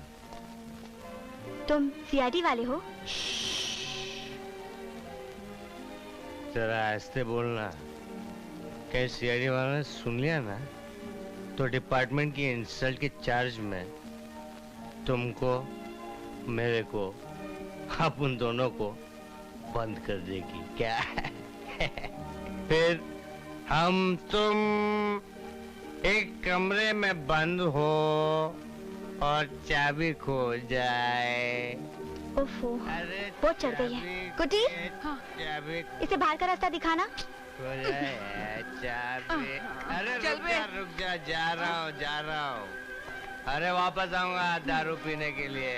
तुम सीआईडी वाले हो? जरा आस्ते बोलना, कहीं सीआईडी वाला ने सुन लिया ना, तो डिपार्टमेंट की इंसल्ट के चार्ज में तुमको, मेरे को, आप उन दोनों को बंद कर देगी क्या? फिर हम तुम एक कमरे में बंद हो और चाबी खो जाए। ओफो, वो चढ़ गई है। गुड्डी, चाबी इसे बाहर का रास्ता दिखाना। खो जाए चाबी। अरे रुक जा, जा रहा हूँ। अरे वापस आऊंगा दारू पीने के लिए।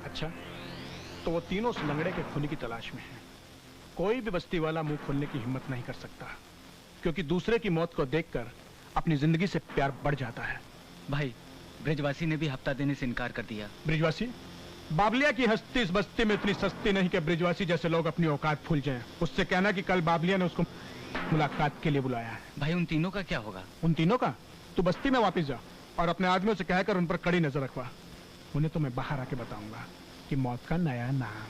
अच्छा, तो वो तीनों सुलंगड़े के खूनी की तलाश में हैं। कोई भी बस्ती वाला मुंह खोलने की हिम्मत नहीं कर सकता, क्योंकि दूसरे की मौत को देखकर अपनी जिंदगी से प्यार बढ़ जाता है। भाई, ब्रिजवासी ने भी हफ्ता देने से इनकार कर दिया। ब्रिजवासी? बाबलिया की हस्ती इस बस्ती में इतनी सस्ती नहीं कि ब्रिजवासी जैसे लोग अपनी औकात भूल जाएं। उससे कहना कि कल बाबलिया ने उसको मुलाकात के लिए बुलाया है। भाई, उन तीनों का क्या होगा? उन तीनों का? तू बस्ती में वापस जा और अपने आदमियों से कहकर उन पर कड़ी नजर रखवा। उन्हें तो मैं बाहर आके बताऊंगा कि मौत का नया नाम।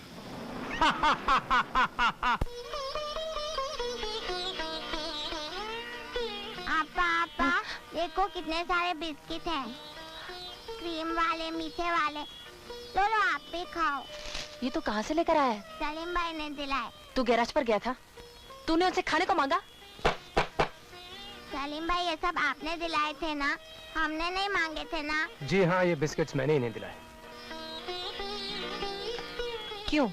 आपा, देखो कितने सारे बिस्किट हैं, क्रीम वाले, मीठे वाले। लो आप भी खाओ। ये तो कहाँ से लेकर आया है? सलीम भाई ने दिलाए। तू गैराज पर गया था, तूने उनसे खाने को मांगा? सलीम भाई, ये सब आपने दिलाए थे ना, हमने नहीं मांगे थे ना। जी हाँ, ये बिस्किट्स मैंने इन्हें दिलाए। क्यों?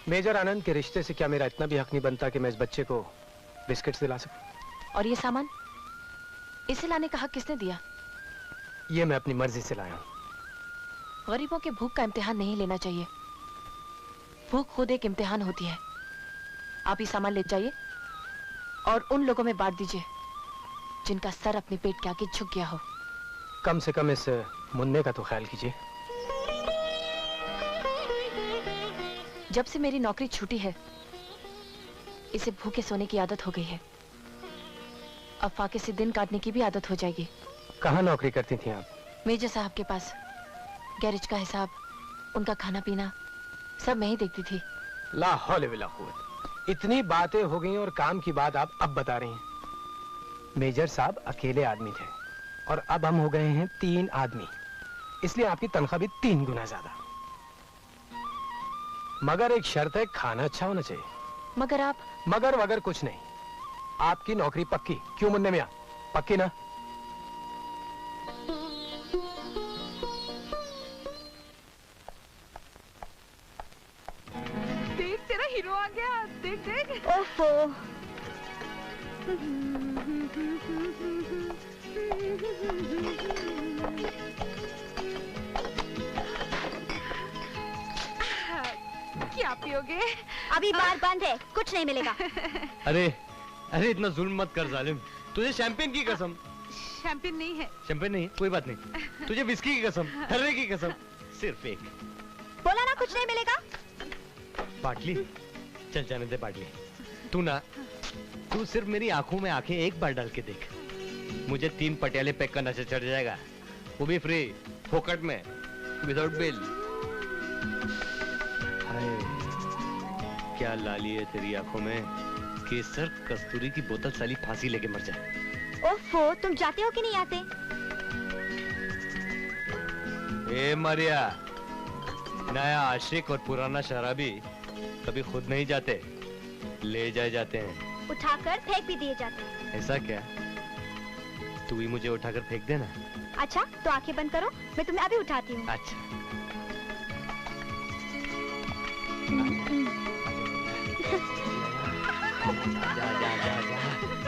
मेजर आनंद के रिश्ते से क्या मेरा इतना भी हक नहीं बनता कि मैं इस बच्चे को बिस्किट्स दिला सकूं? और ये सामान इसे लाने का हक किसने दिया? ये मैं अपनी मर्जी से लाया हूं। गरीबों के भूख का इम्तिहान नहीं लेना चाहिए। भूख खुद एक इम्तिहान होती है। आप ये सामान ले जाइए और उन लोगों में बांट दीजिए जिनका सर अपने पेट के आगे झुक गया हो। कम से कम इस मुन्ने का तो ख्याल कीजिए। जब से मेरी नौकरी छूटी है, इसे भूखे सोने की आदत हो गई है। अब फाके से दिन काटने की भी आदत हो जाएगी। कहाँ नौकरी करती थी आप? मेजर साहब के पास। गैरेज का हिसाब, उनका खाना पीना सब मैं ही देखती थी। ला हौले वला कुव्वत। इतनी बातें हो गई और काम की बात आप अब बता रही हैं। मेजर साहब अकेले आदमी थे और अब हम हो गए हैं 3 आदमी। इसलिए आपकी तनख्वाह भी 3 गुना ज्यादा। मगर एक शर्त है, खाना अच्छा होना चाहिए। मगर आप? मगर वगर कुछ नहीं, आपकी नौकरी पक्की। क्यों मुन्ने मियां, पक्की ना? देख तेरा हीरो आ गया, देख देख। ओफो। क्या पियोगे? अभी बार बंद है, कुछ नहीं मिलेगा। अरे अरे इतना जुल्म मत कर जालिम, तुझे शैंपेन की कसम। शैंपेन नहीं है। शैंपेन नहीं, कोई बात नहीं। तुझे विस्की की कसम, हर्रे की कसम, सिर्फ एक। बोला ना कुछ नहीं मिलेगा। बाटली, चल जाने दे बाटली। तू सिर्फ मेरी आंखों में आंखें एक बार डाल के देख, मुझे 3 पटियाले पैक का नशा चढ़ जाएगा, वो भी फ्री, फोकट में, विदाउट बिल। हाय, क्या लाली है तेरी आंखों में, केसर कस्तूरी की बोतल साली फांसी लेके मर जाए। ओफो, तुम जाते हो कि नहीं आते? ए मारिया, नया आशिक और पुराना शराबी कभी खुद नहीं जाते, ले जाए जाते हैं। उठाकर फेंक भी दिए जाते हैं। ऐसा क्या? तू ही मुझे उठाकर फेंक देना। अच्छा, तो आंखें बंद करो, मैं तुम्हें अभी उठाती हूँ। अच्छा।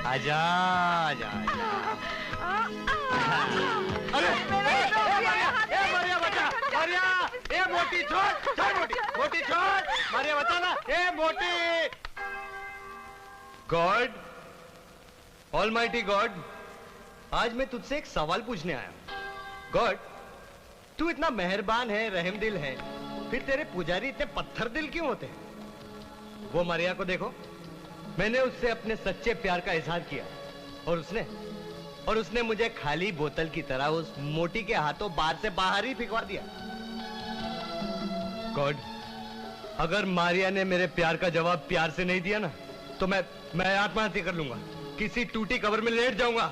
आजा आजा अरे मारिया बचा, मारिया, ए मोटी छोड़ मोटी छोड़, मारिया बचा ना, ए मोटी। गॉड, ऑलमाइटी गॉड, आज मैं तुझसे एक सवाल पूछने आया हूं। गॉड, तू इतना मेहरबान है, रहम दिल है, फिर तेरे पुजारी इतने पत्थर दिल क्यों होते हैं? वो मारिया को देखो, मैंने उससे अपने सच्चे प्यार का इजहार किया और उसने मुझे खाली बोतल की तरह उस मोटी के हाथों बाहर से बाहर ही फिकवा दिया। गॉड, अगर मारिया ने मेरे प्यार का जवाब प्यार से नहीं दिया ना, तो मैं आत्महत्या कर लूंगा, किसी टूटी कब्र में लेट जाऊंगा,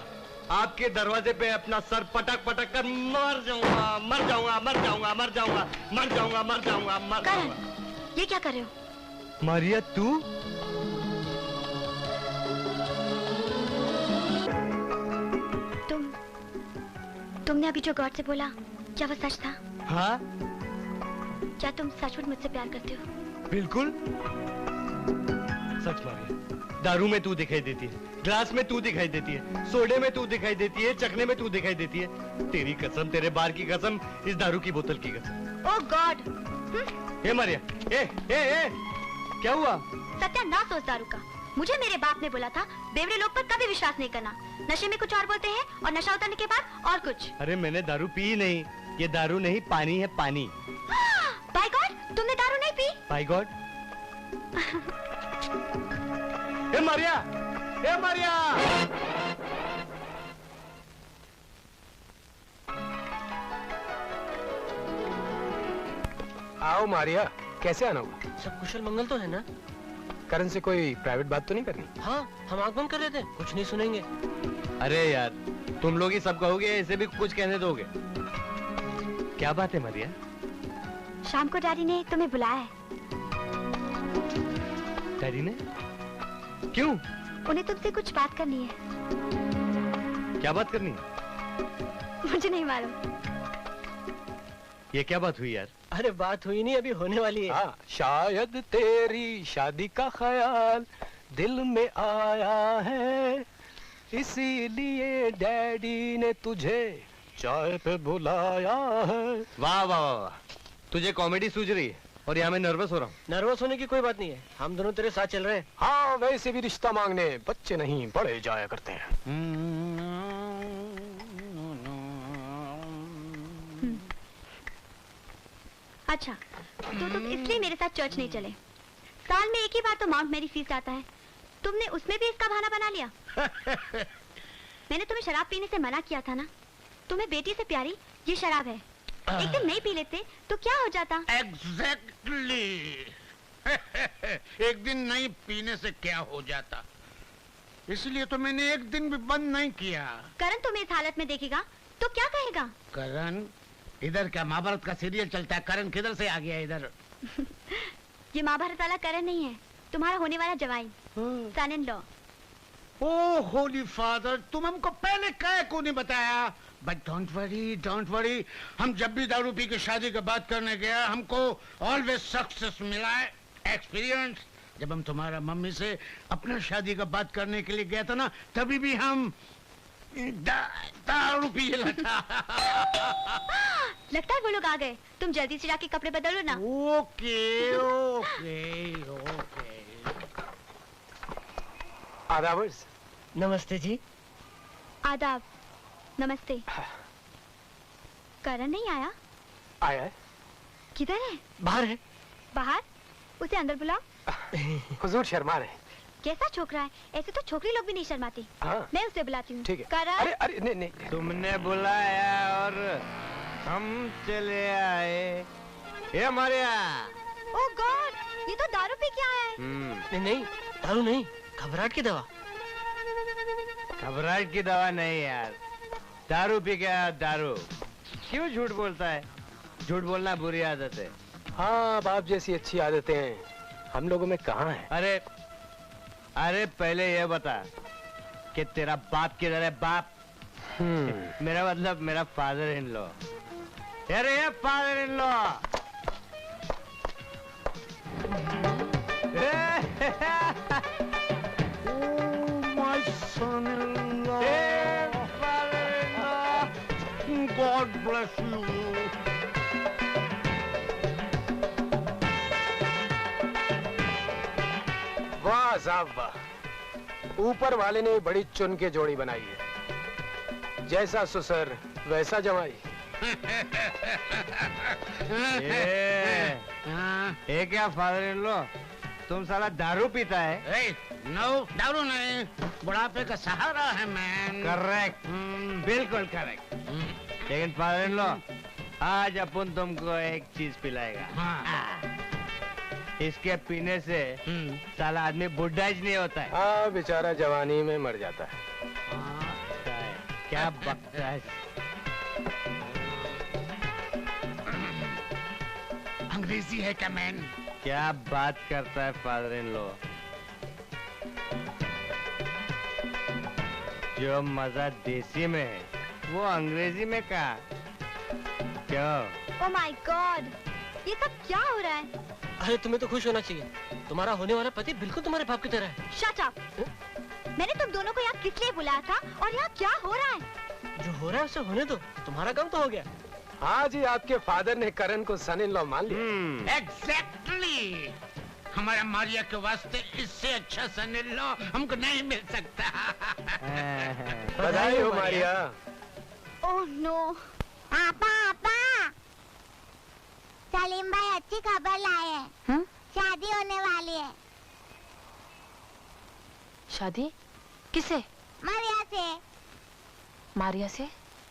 आपके दरवाजे पे अपना सर पटक पटक कर मर जाऊंगा, मर जाऊंगा, मर जाऊंगा, मर जाऊंगा, मर जाऊंगा, मर जाऊंगा, मर जाऊंगा। ये क्या कर रहे हो? मारिया, तू? तुमने अभी जो गॉड से बोला, क्या वो सच था? हाँ। क्या तुम सचमुच मुझसे प्यार करते हो? बिल्कुल सच मारिया, दारू में तू दिखाई देती है, ग्लास में तू दिखाई देती है, सोडे में तू दिखाई देती है, चखने में तू दिखाई देती है। तेरी कसम, तेरे बार की कसम, इस दारू की बोतल की कसम। ओह गॉड। ए मारिया, ए ए ए क्या हुआ? सत्यानाश हो उस दारू का। मुझे मेरे बाप ने बोला था, बेवड़े लोग पर कभी विश्वास नहीं करना, नशे में कुछ और बोलते हैं और नशा उतरने के बाद और कुछ। अरे मैंने दारू पी नहीं, ये दारू नहीं, पानी है, पानी। बाय गॉड, तुमने दारू नहीं पी? By God. ए मारिया, ए मारिया। आओ मारिया, कैसे आना हुआ? सब कुशल मंगल तो है ना? करण से कोई प्राइवेट बात तो नहीं करनी? हाँ, हम आंख बंद कर लेते हैं, कुछ नहीं सुनेंगे। अरे यार, तुम लोग ही सब कहोगे, इसे भी कुछ कहने दोगे? क्या बात है मारिया? शाम को डैडी ने तुम्हें बुलाया है। डैडी ने? क्यों? उन्हें तुमसे कुछ बात करनी है। क्या बात करनी है? मुझे नहीं मालूम। ये क्या बात हुई यार? अरे बात हुई नहीं, अभी होने वाली है। हाँ, शायद तेरी शादी का ख्याल दिल में आया है, इसीलिए डैडी ने तुझे चाय पे बुलाया है। वाह वाह वाह, तुझे कॉमेडी सूझ रही है और यहाँ मैं नर्वस हो रहा हूँ। नर्वस होने की कोई बात नहीं है, हम दोनों तेरे साथ चल रहे हैं। हाँ, वैसे भी रिश्ता मांगने बच्चे नहीं बड़े जाया करते हैं। अच्छा, तो तुम इसलिए मेरे साथ चर्च नहीं चले? साल में एक ही बार तो माउंट मैरी फीस्ट आता है, तुमने उसमें भी इसका बहाना बना लिया। मैंने तुम्हें शराब पीने से मना किया था ना, तुम्हें बेटी से प्यारी ये शराब है। एक दिन नहीं पी लेते तो क्या हो जाता? एग्जैक्टली। एक दिन नहीं पीने से क्या हो जाता, इसलिए तो मैंने एक दिन भी बंद नहीं किया। करण तुम्हें इस हालत में देखेगा तो क्या कहेगा? करण इधर क्या महाभारत का सीरियल चलता है? करण किधर से आ गया इधर? ये महाभारत वाला करण नहीं है, तुम्हारा होने वाला जवाई, son in law. Oh holy father, तुम हमको पहले काहे को नहीं बताया? बट डोंट वरी, हम जब भी दारू पी के शादी की बात करने गया हमको ऑलवेज सक्सेस मिला है, एक्सपीरियंस। जब हम तुम्हारा मम्मी से अपना शादी का बात करने के लिए गया था ना, तभी भी हम दारू पी था। लगता है वो लोग आ गए, तुम जल्दी से जाके कपड़े बदलो ना। Okay okay okay. आदाबर्स। नमस्ते जी। आदाब। नमस्ते। करण नहीं आया? आया है। किधर है? बाहर है। बाहर? उसे अंदर बुलाओ। हुजूर शर्मा रहे। कैसा छोकरा है? ऐसे तो छोकरी लोग भी नहीं शर्माती। हाँ। मैं उसे बुलाती हूँ। ठीक है। करण। अरे अरे नहीं। तुमने बुलाया और हम चले आए। ये मारिया। ओह गॉड, ये तो दारू पी के आया है। नहीं, दारू नहीं, घबराहट की दवा। घबराहट की दवा नहीं यार, दारू पी के आया। दारू। क्यों झूठ बोलता है? झूठ बोलना बुरी आदत है। हाँ, बाप जैसी अच्छी आदतें हैं हम लोगों में कहाँ है? अरे पहले ये बता कि तेरा बाप किधर है? बाप मेरा मतलब मेरा फादर इन लॉ। अरे ये father in law. My son-in-law. Father-in-law. God bless you. वाह साहब वाह, ऊपर वाले ने बड़ी चुन के जोड़ी बनाई है। जैसा सुसर वैसा जमाई। ये क्या फादर इन लॉ, तुम साला दारू पीता है? नो, दारू नहीं, बुढ़ापे का सहारा है मैन। करेक्ट, बिल्कुल करेक्ट। लेकिन फादर इन लॉ, आज अपन तुमको एक चीज पिलाएगा। हाँ। इसके पीने से साला आदमी बुढ़ा ही नहीं होता है। हाँ, बेचारा जवानी में मर जाता है। क्या बकता है? अंग्रेजी है क्या मैन? क्या बात करता है फादर इन लॉ? जो मजा देसी में है वो अंग्रेजी में कहा? क्यों? ओह माय गॉड, ये सब क्या हो रहा है? अरे तुम्हें तो खुश होना चाहिए, तुम्हारा होने वाला पति बिल्कुल तुम्हारे बाप की तरह है। Shut up. मैंने तुम दोनों को यहाँ किस लिए बुलाया था और यहाँ क्या हो रहा है? जो हो रहा है उसे होने दो, तुम्हारा काम तो हो गया। हाँ जी, आपके फादर ने करण को सन इन लॉ मान लिया। एग्जैक्टली। हमारा मारिया के वास्ते इससे अच्छा सन इन लॉ हमको नहीं मिल सकता। बधाई हो मारिया। Oh no. पापा, सलीम भाई अच्छी खबर लाए हैं। शादी होने वाली है। शादी? किसे? मारिया से। मारिया से?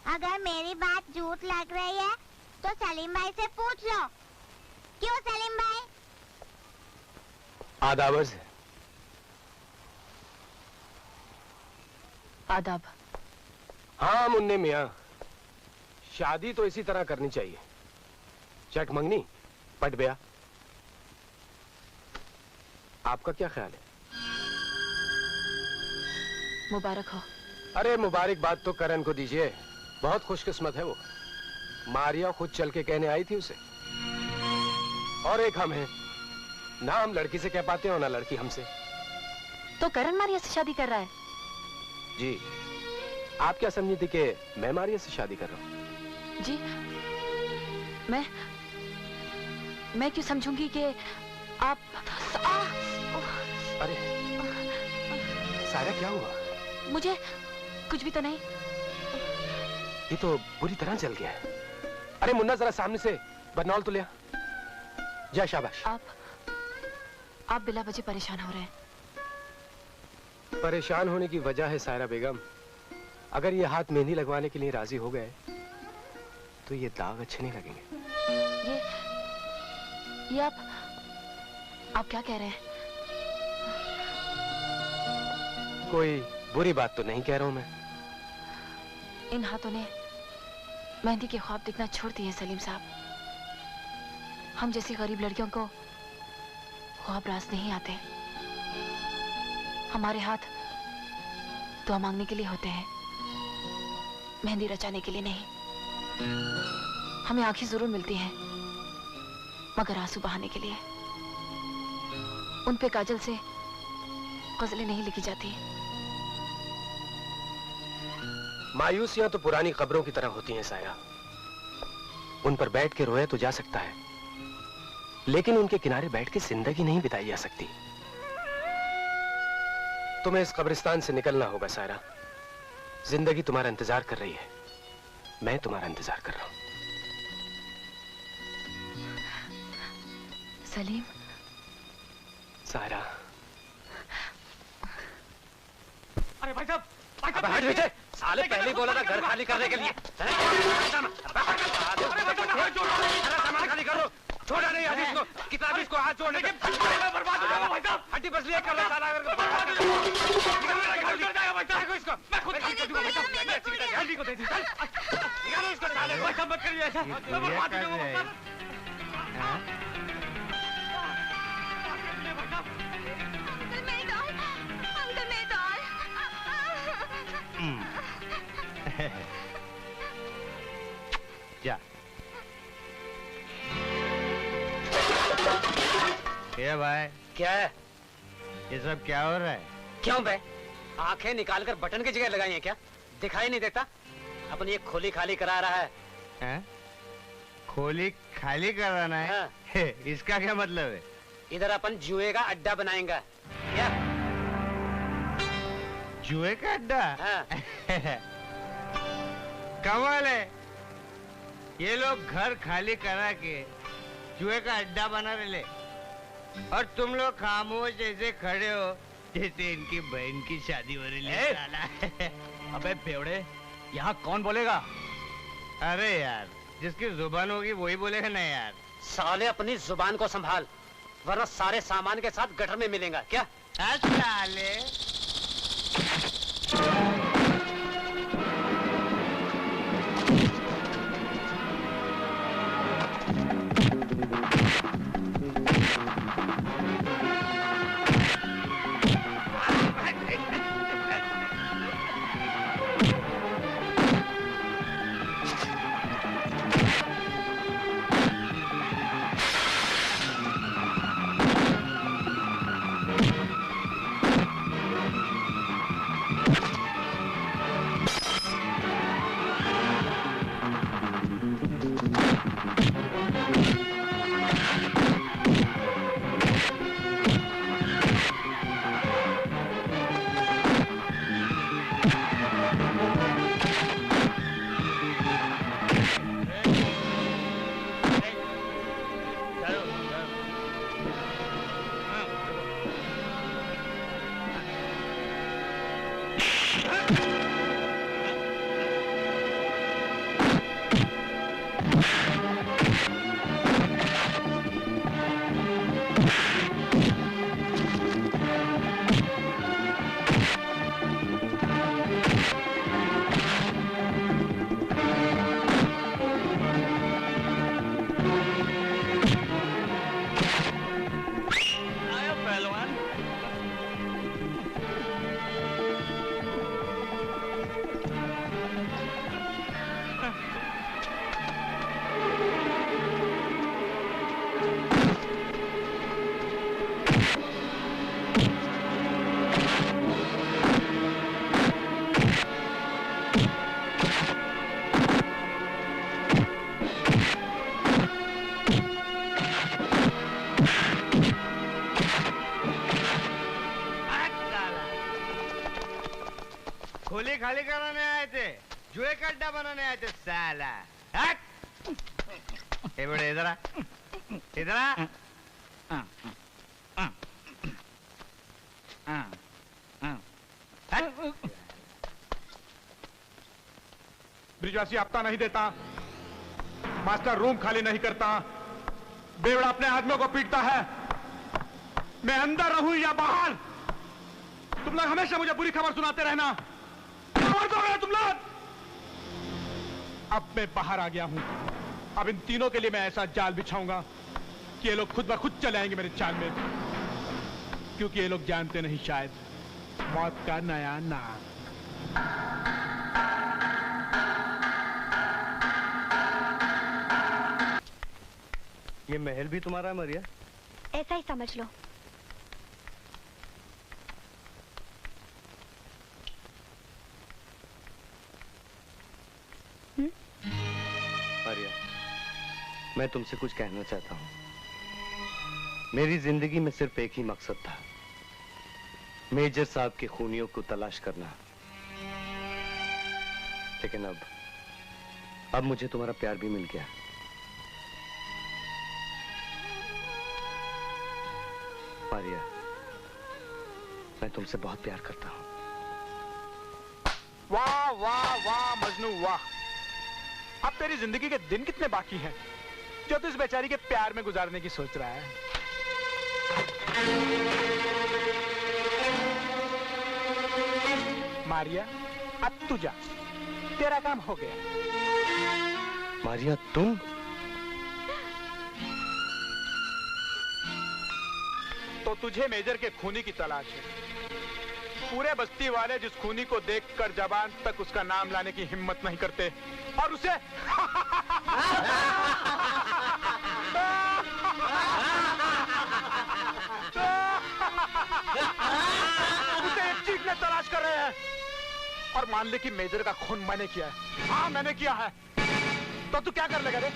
अगर मेरी बात झूठ लग रही है तो सलीम भाई से पूछ लो। क्यों सलीम भाई? आदाब। आदाब। हाँ मुन्ने मियाँ, शादी तो इसी तरह करनी चाहिए। चट मंगनी पट ब्याह। आपका क्या ख्याल है? मुबारक हो। अरे मुबारकबाद तो करण को दीजिए, बहुत खुशकिस्मत है वो। मारिया खुद चल के कहने आई थी उसे। और एक हम हैं, ना हम लड़की से कह पाते हो ना लड़की हमसे। तो करण मारिया से शादी कर रहा है? जी, आप क्या समझी थी कि मैं मारिया से शादी कर रहा हूँ? जी, मैं क्यों समझूंगी कि आप अरे सारा क्या हुआ? मुझे कुछ भी तो नहीं। ये तो बुरी तरह जल गया है। अरे मुन्ना जरा सामने से बरनौल तो ले आ। जा शाबाश। आप बिला वजह परेशान हो रहे हैं। परेशान होने की वजह है सायरा बेगम, अगर ये हाथ मेहंदी लगवाने के लिए राजी हो गए तो ये दाग अच्छे नहीं लगेंगे। ये आप क्या कह रहे हैं? कोई बुरी बात तो नहीं कह रहा हूं मैं। इन हाथों ने मेहंदी के ख्वाब देखना छोड़ दिए सलीम साहब। हम जैसी गरीब लड़कियों को ख्वाब रास नहीं आते। हमारे हाथ दुआ मांगने के लिए होते हैं, मेहंदी रचाने के लिए नहीं। हमें आंखें जरूर मिलती हैं, मगर आंसू बहाने के लिए। उन पे काजल से गजलें नहीं लिखी जाती। मायूसियां तो पुरानी कब्रों की तरह होती हैं सायरा। उन पर बैठ के रोया तो जा सकता है, लेकिन उनके किनारे बैठ के जिंदगी नहीं बिताई जा सकती। तुम्हें इस कब्रिस्तान से निकलना होगा सायरा। जिंदगी तुम्हारा इंतजार कर रही है, मैं तुम्हारा इंतजार कर रहा हूं। सलीम। सायरा। अरे भाई साहब, अब हट विजय, साले पहले ही बोला था घर खाली करने के लिए। सामान खाली करो, छोड़ा नहीं आदि इसको। कितना भी इसको हाथ जोड़ने के बर्बाद हो जाएगा भाई साहब। हड्डी बस लिए कर लो साला अगर देखो इसको, मैं खुद खाली कर दूंगा भाई साहब। जल्दी को दे दी, निकालो इसको साले। भाई साहब मत करिए ऐसा, मैं बर्बाद हो जाऊंगा। जा। ये भाई क्या है? ये सब क्या हो रहा है? क्यों बे? आंखें निकालकर बटन की जगह लगाई हैं क्या? दिखाई नहीं देता? अपनी एक खोली खाली करा रहा है। हैं? खोली खाली कराना है? हाँ। इसका क्या मतलब है? इधर अपन जुए का अड्डा बनाएंगे। क्या? जुए का अड्डा? हाँ। कमाल है, ये लोग घर खाली करा के जुए का अड्डा बना रहे और तुम लोग खामोश ऐसे खड़े हो जैसे इनकी बहन की शादी हो रही है। अबे बेवड़े, यहाँ कौन बोलेगा? अरे यार, जिसकी जुबान होगी वही बोलेगा ना यार। साले अपनी जुबान को संभाल, वरना सारे सामान के साथ गटर में मिलेगा। क्या? साले खोली खाली कराने आए थे, जुए का अड्डा बनाने आए थे साला। ए बड़े इधर आ, इधर आ। ब्रिजवासी हफ्ता नहीं देता, मास्टर रूम खाली नहीं करता, बेवड़ा अपने आदमियों को पीटता है। मैं अंदर रहूं या बाहर, तुम लोग हमेशा मुझे बुरी खबर सुनाते रहना। क्या मर्द हो गए तुम लोग? अब मैं बाहर आ गया हूं। अब इन तीनों के लिए मैं ऐसा जाल बिछाऊंगा कि ये लोग खुद ब खुद चले आएंगे मेरे चाल में, क्योंकि ये लोग जानते नहीं शायद मौत का नया नाम। ये महल भी तुम्हारा है मरिया? ऐसा ही समझ लो। मरिया, मैं तुमसे कुछ कहना चाहता हूं। मेरी जिंदगी में सिर्फ एक ही मकसद था, मेजर साहब के खूनियों को तलाश करना। लेकिन अब मुझे तुम्हारा प्यार भी मिल गया। मारिया, मैं तुमसे बहुत प्यार करता हूं। वाह वाह वाह मजनू वाह। अब तेरी जिंदगी के दिन कितने बाकी हैं जो तू इस बेचारी के प्यार में गुजारने की सोच रहा है? मारिया, अब तू जा, तेरा काम हो गया। मारिया, तुम? तो तुझे मेजर के खूनी की तलाश है। पूरे बस्ती वाले जिस खूनी को देखकर जबान तक उसका नाम लाने की हिम्मत नहीं करते, और उसे उसे एक चीख में तलाश कर रहे हैं। और मान ले कि मेजर का खून मैंने किया है। हाँ, मैंने किया है। तो तू क्या कर लेगा रे?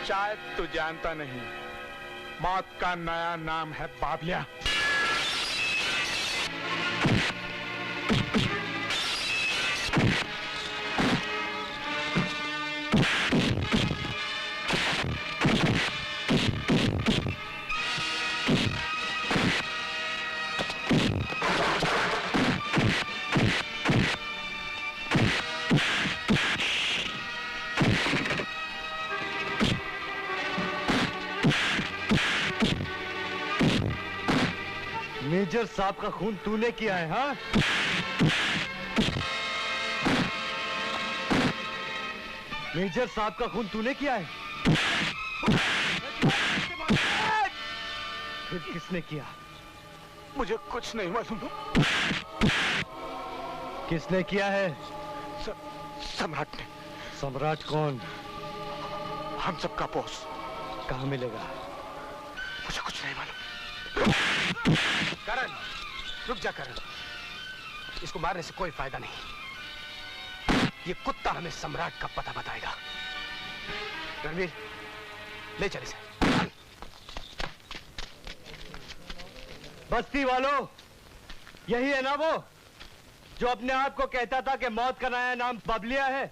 शायद तू जानता नहीं, मौत का नया नाम है बाबलिया। मेजर साहब का खून तूने किया है? हाँ, मेजर साहब का खून तूने किया है? फिर किसने किया? मुझे कुछ नहीं मालूम। किसने किया है? सम्राट ने। सम्राट कौन? हम सबका बॉस। कहाँ मिलेगा? मुझे कुछ नहीं मालूम। करण, रुक जा करण। इसको मारने से कोई फायदा नहीं। ये कुत्ता हमें सम्राट का पता बताएगा। रणवीर, ले चल इसे। बस्ती वालों, यही है ना वो जो अपने आप को कहता था कि मौत का नया नाम बाबलिया है?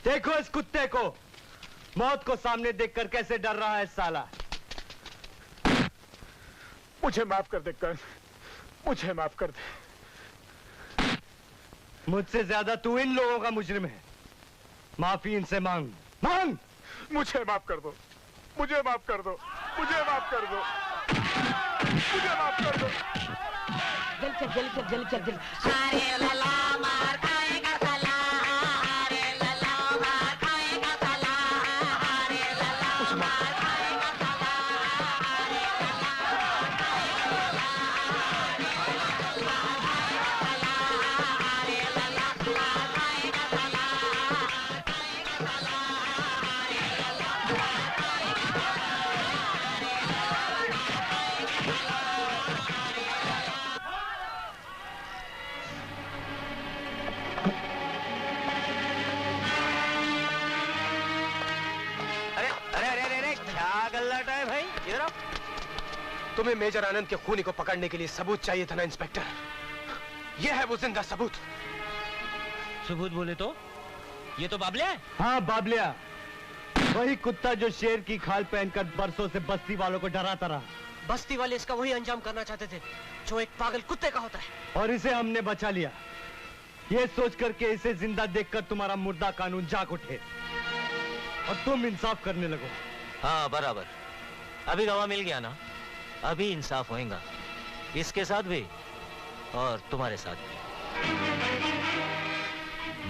देखो इस कुत्ते को, मौत को सामने देखकर कैसे डर रहा है साला। मुझे माफ कर दे करण, मुझे माफ कर दे। मुझसे ज्यादा तू इन लोगों का मुजरिम है। माफी इनसे मांग, मांग। मुझे माफ कर दो, मुझे माफ कर दो, मुझे माफ कर दो, मुझे माफ कर दो। जल अरे लला मार खाएगा साला, अरे लला मार खाएगा साला, अरे लला मार खाएगा साला, अरे हटा है भाई? इधर आओ। तुम्हें मेजर आनंद के खूनी को पकड़ने के लिए सबूत चाहिए था ना इंस्पेक्टर? यह है वो जिंदा सबूत। सबूत बोले तो ये तो बाबलिया है। हाँ बाबलिया, वही कुत्ता जो शेर की खाल पहनकर बरसों से बस्ती वालों को डराता रहा। बस्ती वाले इसका वही अंजाम करना चाहते थे जो एक पागल कुत्ते का होता है। और इसे हमने बचा लिया, ये सोच करके इसे जिंदा देखकर तुम्हारा मुर्दा कानून जाग उठे और तुम इंसाफ करने लगो। हाँ बराबर, अभी गवाह मिल गया ना, अभी इंसाफ होएगा इसके साथ भी और तुम्हारे साथ भी।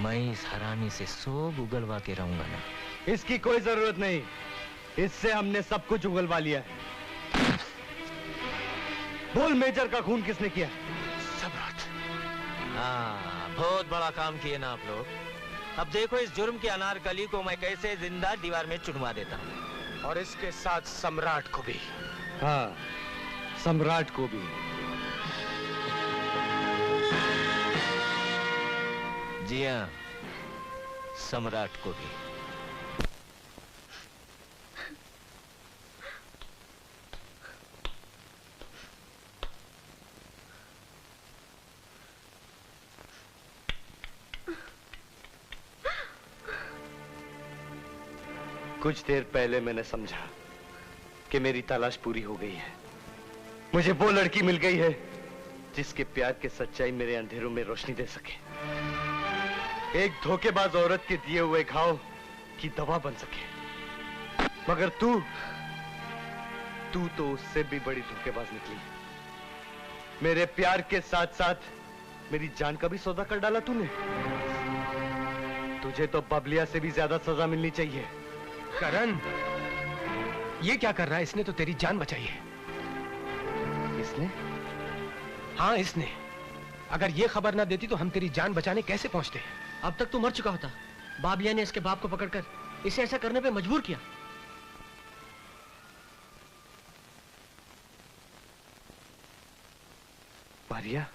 मैं इस हरामी से सब उगलवा के रहूंगा ना। इसकी कोई जरूरत नहीं, इससे हमने सब कुछ उगलवा लिया है। बोल मेजर का खून किसने किया? सम्राट। हाँ, बहुत बड़ा काम किए ना आप लोग। अब देखो इस जुर्म की अनारकली को मैं कैसे जिंदा दीवार में चुनवा देता हूँ। और इसके साथ सम्राट को भी। हाँ, सम्राट को भी। जी हाँ, सम्राट को भी। कुछ देर पहले मैंने समझा कि मेरी तलाश पूरी हो गई है। मुझे वो लड़की मिल गई है जिसके प्यार की सच्चाई मेरे अंधेरों में रोशनी दे सके, एक धोखेबाज औरत के दिए हुए घाव की दवा बन सके। मगर तू तो उससे भी बड़ी धोखेबाज निकली। मेरे प्यार के साथ साथ मेरी जान का भी सौदा कर डाला तूने। तुझे तो बबलिया से भी ज्यादा सजा मिलनी चाहिए। करण, ये क्या कर रहा है? इसने तो तेरी जान बचाई है। इसने? हाँ इसने। अगर ये खबर ना देती तो हम तेरी जान बचाने कैसे पहुंचते? अब तक तो मर चुका होता। बाबलिया ने इसके बाप को पकड़कर इसे ऐसा करने पे मजबूर किया। Maria,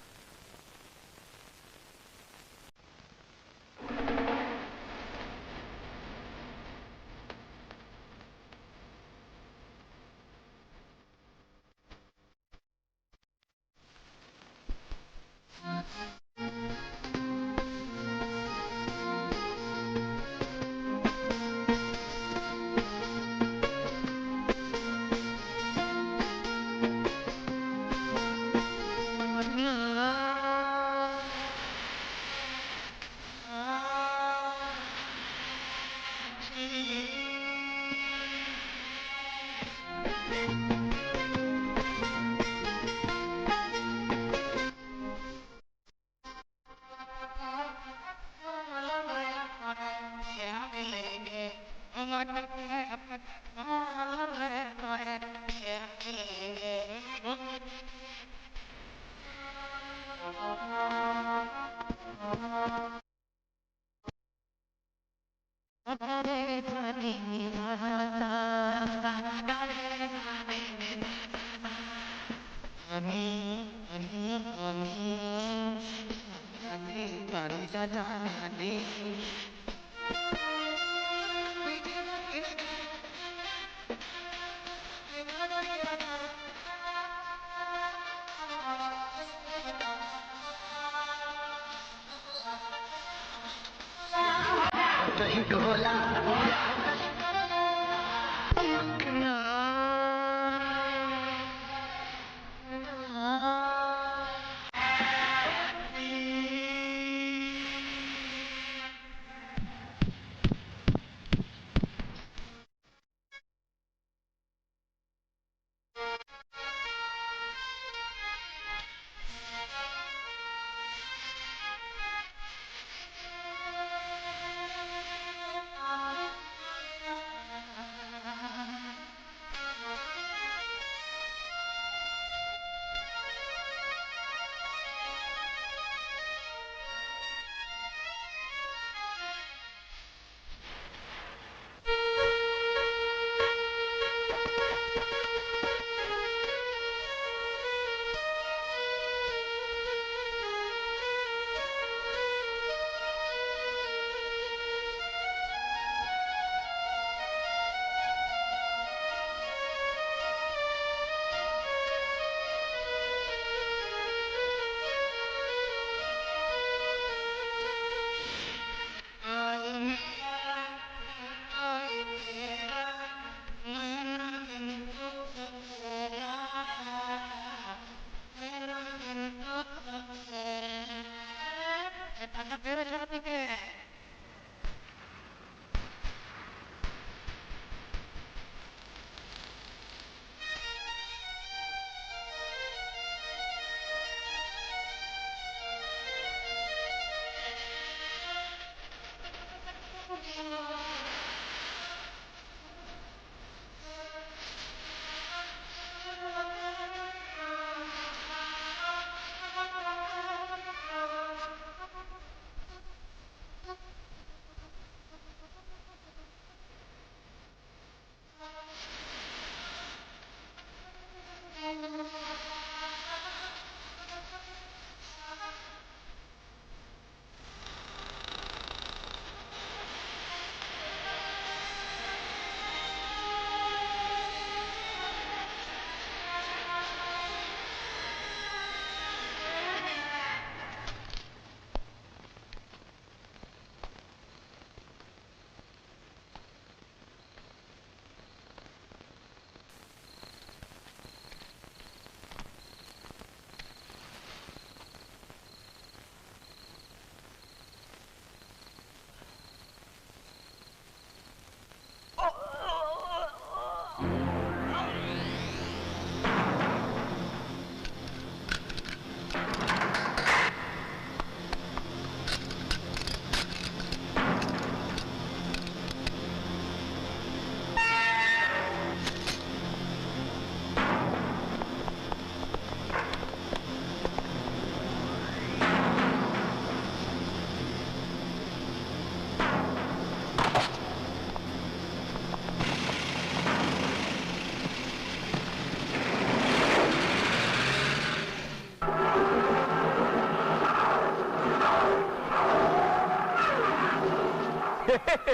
He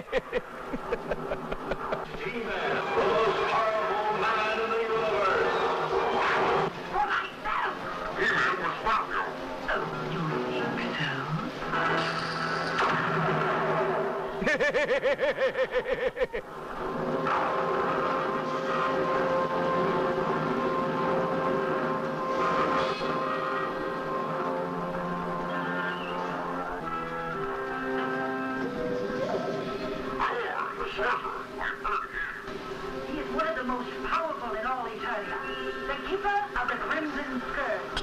is one of the most powerful in all Eternia, the keeper of the Crimson Scourge.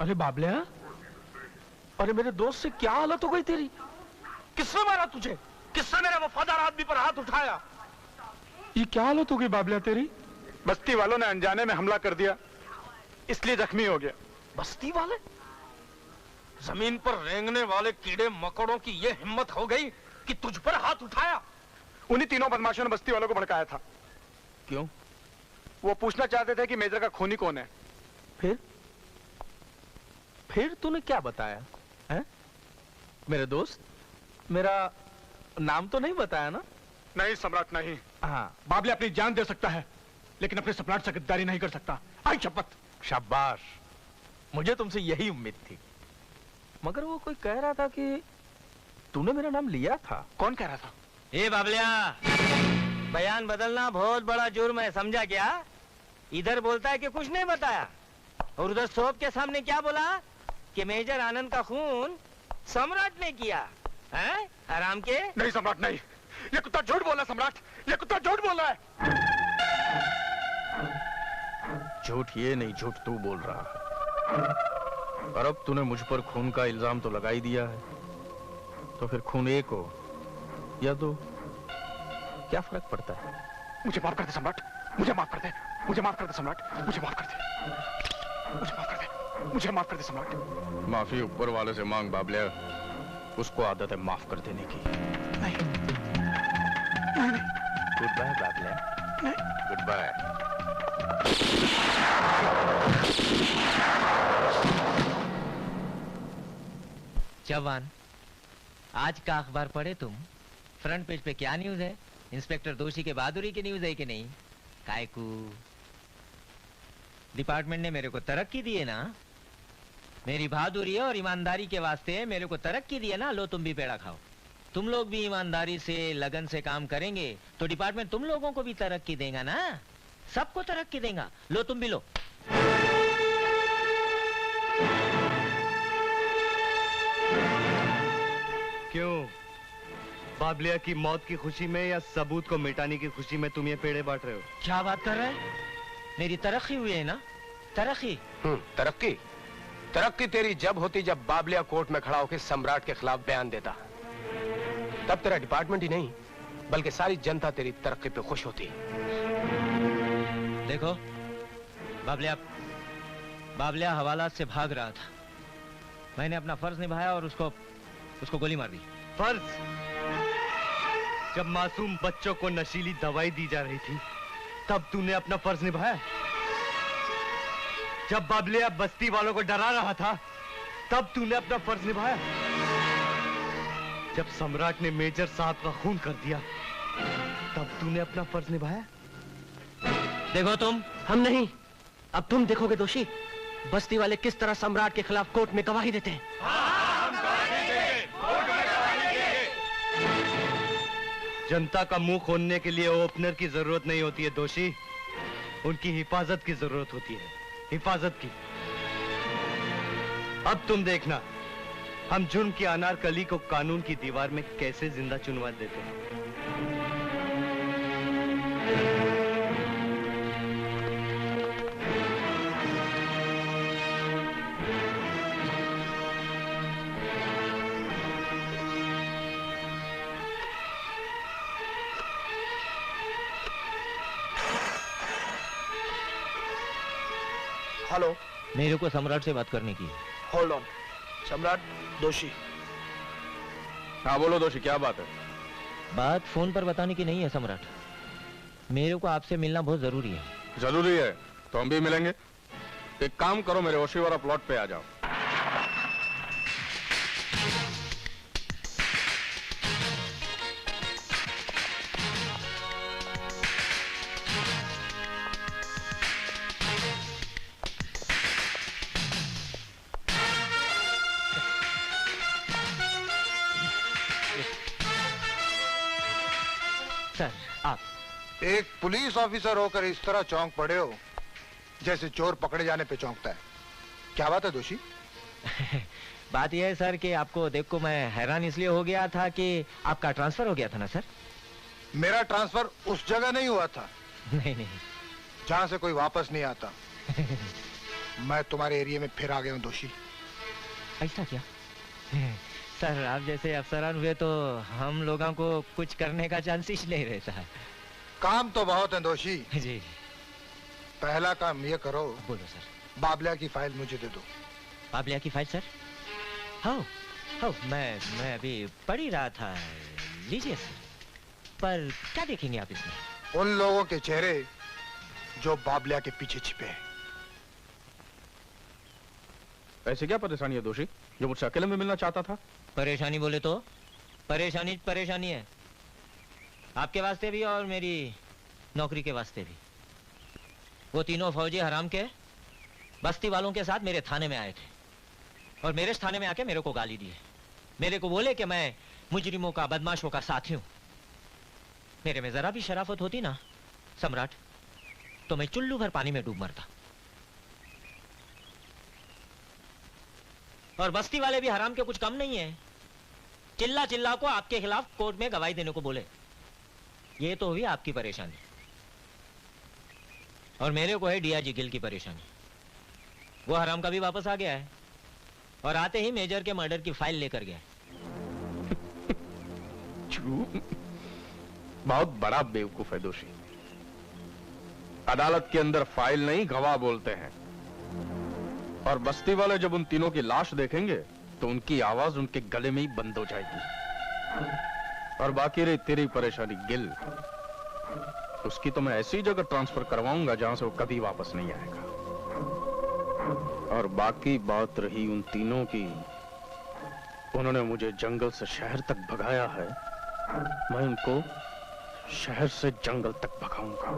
अरे बाबलिया, अरे मेरे दोस्त से क्या हालत हो गई तेरी? किसने मारा तुझे? किसने मेरे वफादार आदमी पर हाथ उठाया? ये क्या हालत हो गई बाबलिया तेरी? बस्ती वालों ने अनजाने में हमला कर दिया, इसलिए जख्मी हो गया। बस्ती वाले? जमीन पर रेंगने वाले कीड़े मकोड़ों की ये हिम्मत हो गई कि तुझ पर हाथ उठाया? उन्हीं तीनों बदमाशों ने बस्ती वालों को भड़काया था। क्यों? वो पूछना चाहते थे कि मेजर का खूनी कौन है। फिर तूने क्या बताया है? मेरे दोस्त, मेरा नाम तो नहीं बताया ना? नहीं सम्राट नहीं। हाँ। बाबले अपनी जान दे सकता है, लेकिन अपने सम्राट से गद्दारी नहीं कर सकता। आई शपथ। शाबाश, मुझे तुमसे यही उम्मीद थी। मगर वो कोई कह रहा था कि तूने मेरा नाम लिया था। कौन कह रहा था? ए बाबलिया, बयान बदलना बहुत बड़ा जुर्म है, समझा क्या? इधर बोलता है कि कुछ नहीं बताया, और उधर सोप के सामने क्या बोला कि मेजर आनंद का खून सम्राट ने किया है? आराम के? नहीं सम्राट नहीं, ये कुत्ता झूठ बोला। सम्राट, ये कुत्ता झूठ बोला है। झूठ ये नहीं, झूठ तू बोल रहा है। और अब तूने मुझ पर खून का इल्जाम तो लगा ही दिया है, तो फिर खून एक हो या दो, क्या फर्क पड़ता है? मुझे माफ कर दे सम्राट, मुझे माफ कर दे, मुझे माफ कर दे सम्राट, मुझे माफ कर दे, मुझे माफ कर दे, मुझे माफ कर दे सम्राट। माफी ऊपर वाले से मांग बाबलिया, उसको आदत है माफ कर देने की। नहीं, गुड बाय बाबलिया, गुड बाय। जवान, आज का अखबार पढ़े तुम? फ्रंट पेज पे क्या न्यूज है? इंस्पेक्टर दोषी के बहादुरी की न्यूज है कि नहीं? कायकू, डिपार्टमेंट ने मेरे को तरक्की दी है ना? मेरी बहादुरी और ईमानदारी के वास्ते मेरे को तरक्की दी है ना? लो तुम भी पेड़ा खाओ। तुम लोग भी ईमानदारी से लगन से काम करेंगे तो डिपार्टमेंट तुम लोगों को भी तरक्की देगा ना, सबको तरक्की देगा। लो तुम भी लो। क्यों? बाबलिया की मौत की खुशी में या सबूत को मिटाने की खुशी में तुम ये पेड़े बांट रहे हो? क्या बात कर रहे हैं? मेरी तरक्की हुई है ना? तरक्की? तरक्की? तरक्की तेरी जब होती जब बाबलिया कोर्ट में खड़ा होकर सम्राट के खिलाफ बयान देता, तब तेरा डिपार्टमेंट ही नहीं बल्कि सारी जनता तेरी तरक्की पे खुश होती। देखो, बाबलिया हवालात से भाग रहा था, मैंने अपना फर्ज निभाया और उसको गोली मार दी। फर्ज? जब मासूम बच्चों को नशीली दवाई दी जा रही थी तब तूने अपना फर्ज निभाया? जब बाबलिया बस्ती वालों को डरा रहा था तब तूने अपना फर्ज निभाया? जब सम्राट ने मेजर साहब का खून कर दिया तब तूने अपना फर्ज निभाया? देखो तुम। हम नहीं, अब तुम देखोगे दोषी, बस्ती वाले किस तरह सम्राट के खिलाफ कोर्ट में गवाही देते हैं। जनता का मुंह खोलने के लिए ओपनर की जरूरत नहीं होती है दोषी, उनकी हिफाजत की जरूरत होती है, हिफाजत की। अब तुम देखना हम जुर्म की अनारकली को कानून की दीवार में कैसे जिंदा चुनवा देते हैं। हेलो, मेरे को सम्राट से बात करने की है। Hold on. सम्राट दोषी। हाँ बोलो दोषी, क्या बात है? बात फोन पर बताने की नहीं है सम्राट, मेरे को आपसे मिलना बहुत जरूरी है। जरूरी है तो हम भी मिलेंगे। एक काम करो, मेरे ओशीवारा प्लॉट पे आ जाओ। सर आप एक पुलिस ऑफिसर होकर इस तरह चौंक पड़े हो जैसे चोर पकड़े जाने पे चौंकता है। क्या बात है दोषी? बात यह है सर कि आपको देख को मैं हैरान इसलिए हो गया था कि आपका ट्रांसफर हो गया था ना सर। मेरा ट्रांसफर उस जगह नहीं हुआ था नहीं जहां से कोई वापस नहीं आता। मैं तुम्हारे एरिया में फिर आ गया हूं दोषी। ऐसा क्या? सर आप जैसे अफसरान हुए तो हम लोगों को कुछ करने का चांस ही नहीं रहता है। काम तो बहुत है दोषी जी। पहला काम ये करो। बोलो सर। बाबलिया की फाइल मुझे दे दो। बाबलिया की फाइल सर? हाँ मैं अभी पढ़ ही रहा था। लीजिए सर। पर क्या देखेंगे आप इसमें? उन लोगों के चेहरे जो बाबलिया के पीछे छिपे हैं। ऐसे क्या परेशानी है दोषी जो मुझसे अकेले में मिलना चाहता था? परेशानी बोले तो परेशानी है आपके वास्ते भी और मेरी नौकरी के वास्ते भी। वो तीनों फौजी हराम के बस्ती वालों के साथ मेरे थाने में आए थे और मेरे थाने में आके मेरे को गाली दिए। मेरे को बोले कि मैं मुजरिमों का बदमाशों का साथी हूं। मेरे में जरा भी शराफत होती ना सम्राट तो मैं चुल्लू भर पानी में डूब मरता। और बस्ती वाले भी हराम के कुछ कम नहीं है। चिल्ला को आपके खिलाफ कोर्ट में गवाही देने को बोले। ये तो हुई आपकी परेशानी और मेरे को है डीआईजी गिल की परेशानी। वो हराम का भी वापस आ गया है और आते ही मेजर के मर्डर की फाइल लेकर गया। बहुत बड़ा बेवकूफ है दोषी। अदालत के अंदर फाइल नहीं गवाह बोलते हैं और बस्ती वाले जब उन तीनों की लाश देखेंगे तो उनकी आवाज उनके गले में ही बंद हो जाएगी। और बाकी रही तेरी परेशानी गिल, उसकी तो मैं ऐसी जगह ट्रांसफर करवाऊंगा जहां से वो कभी वापस नहीं आएगा। और बाकी बात रही उन तीनों की, उन्होंने मुझे जंगल से शहर तक भगाया है, मैं उनको शहर से जंगल तक भगाऊंगा।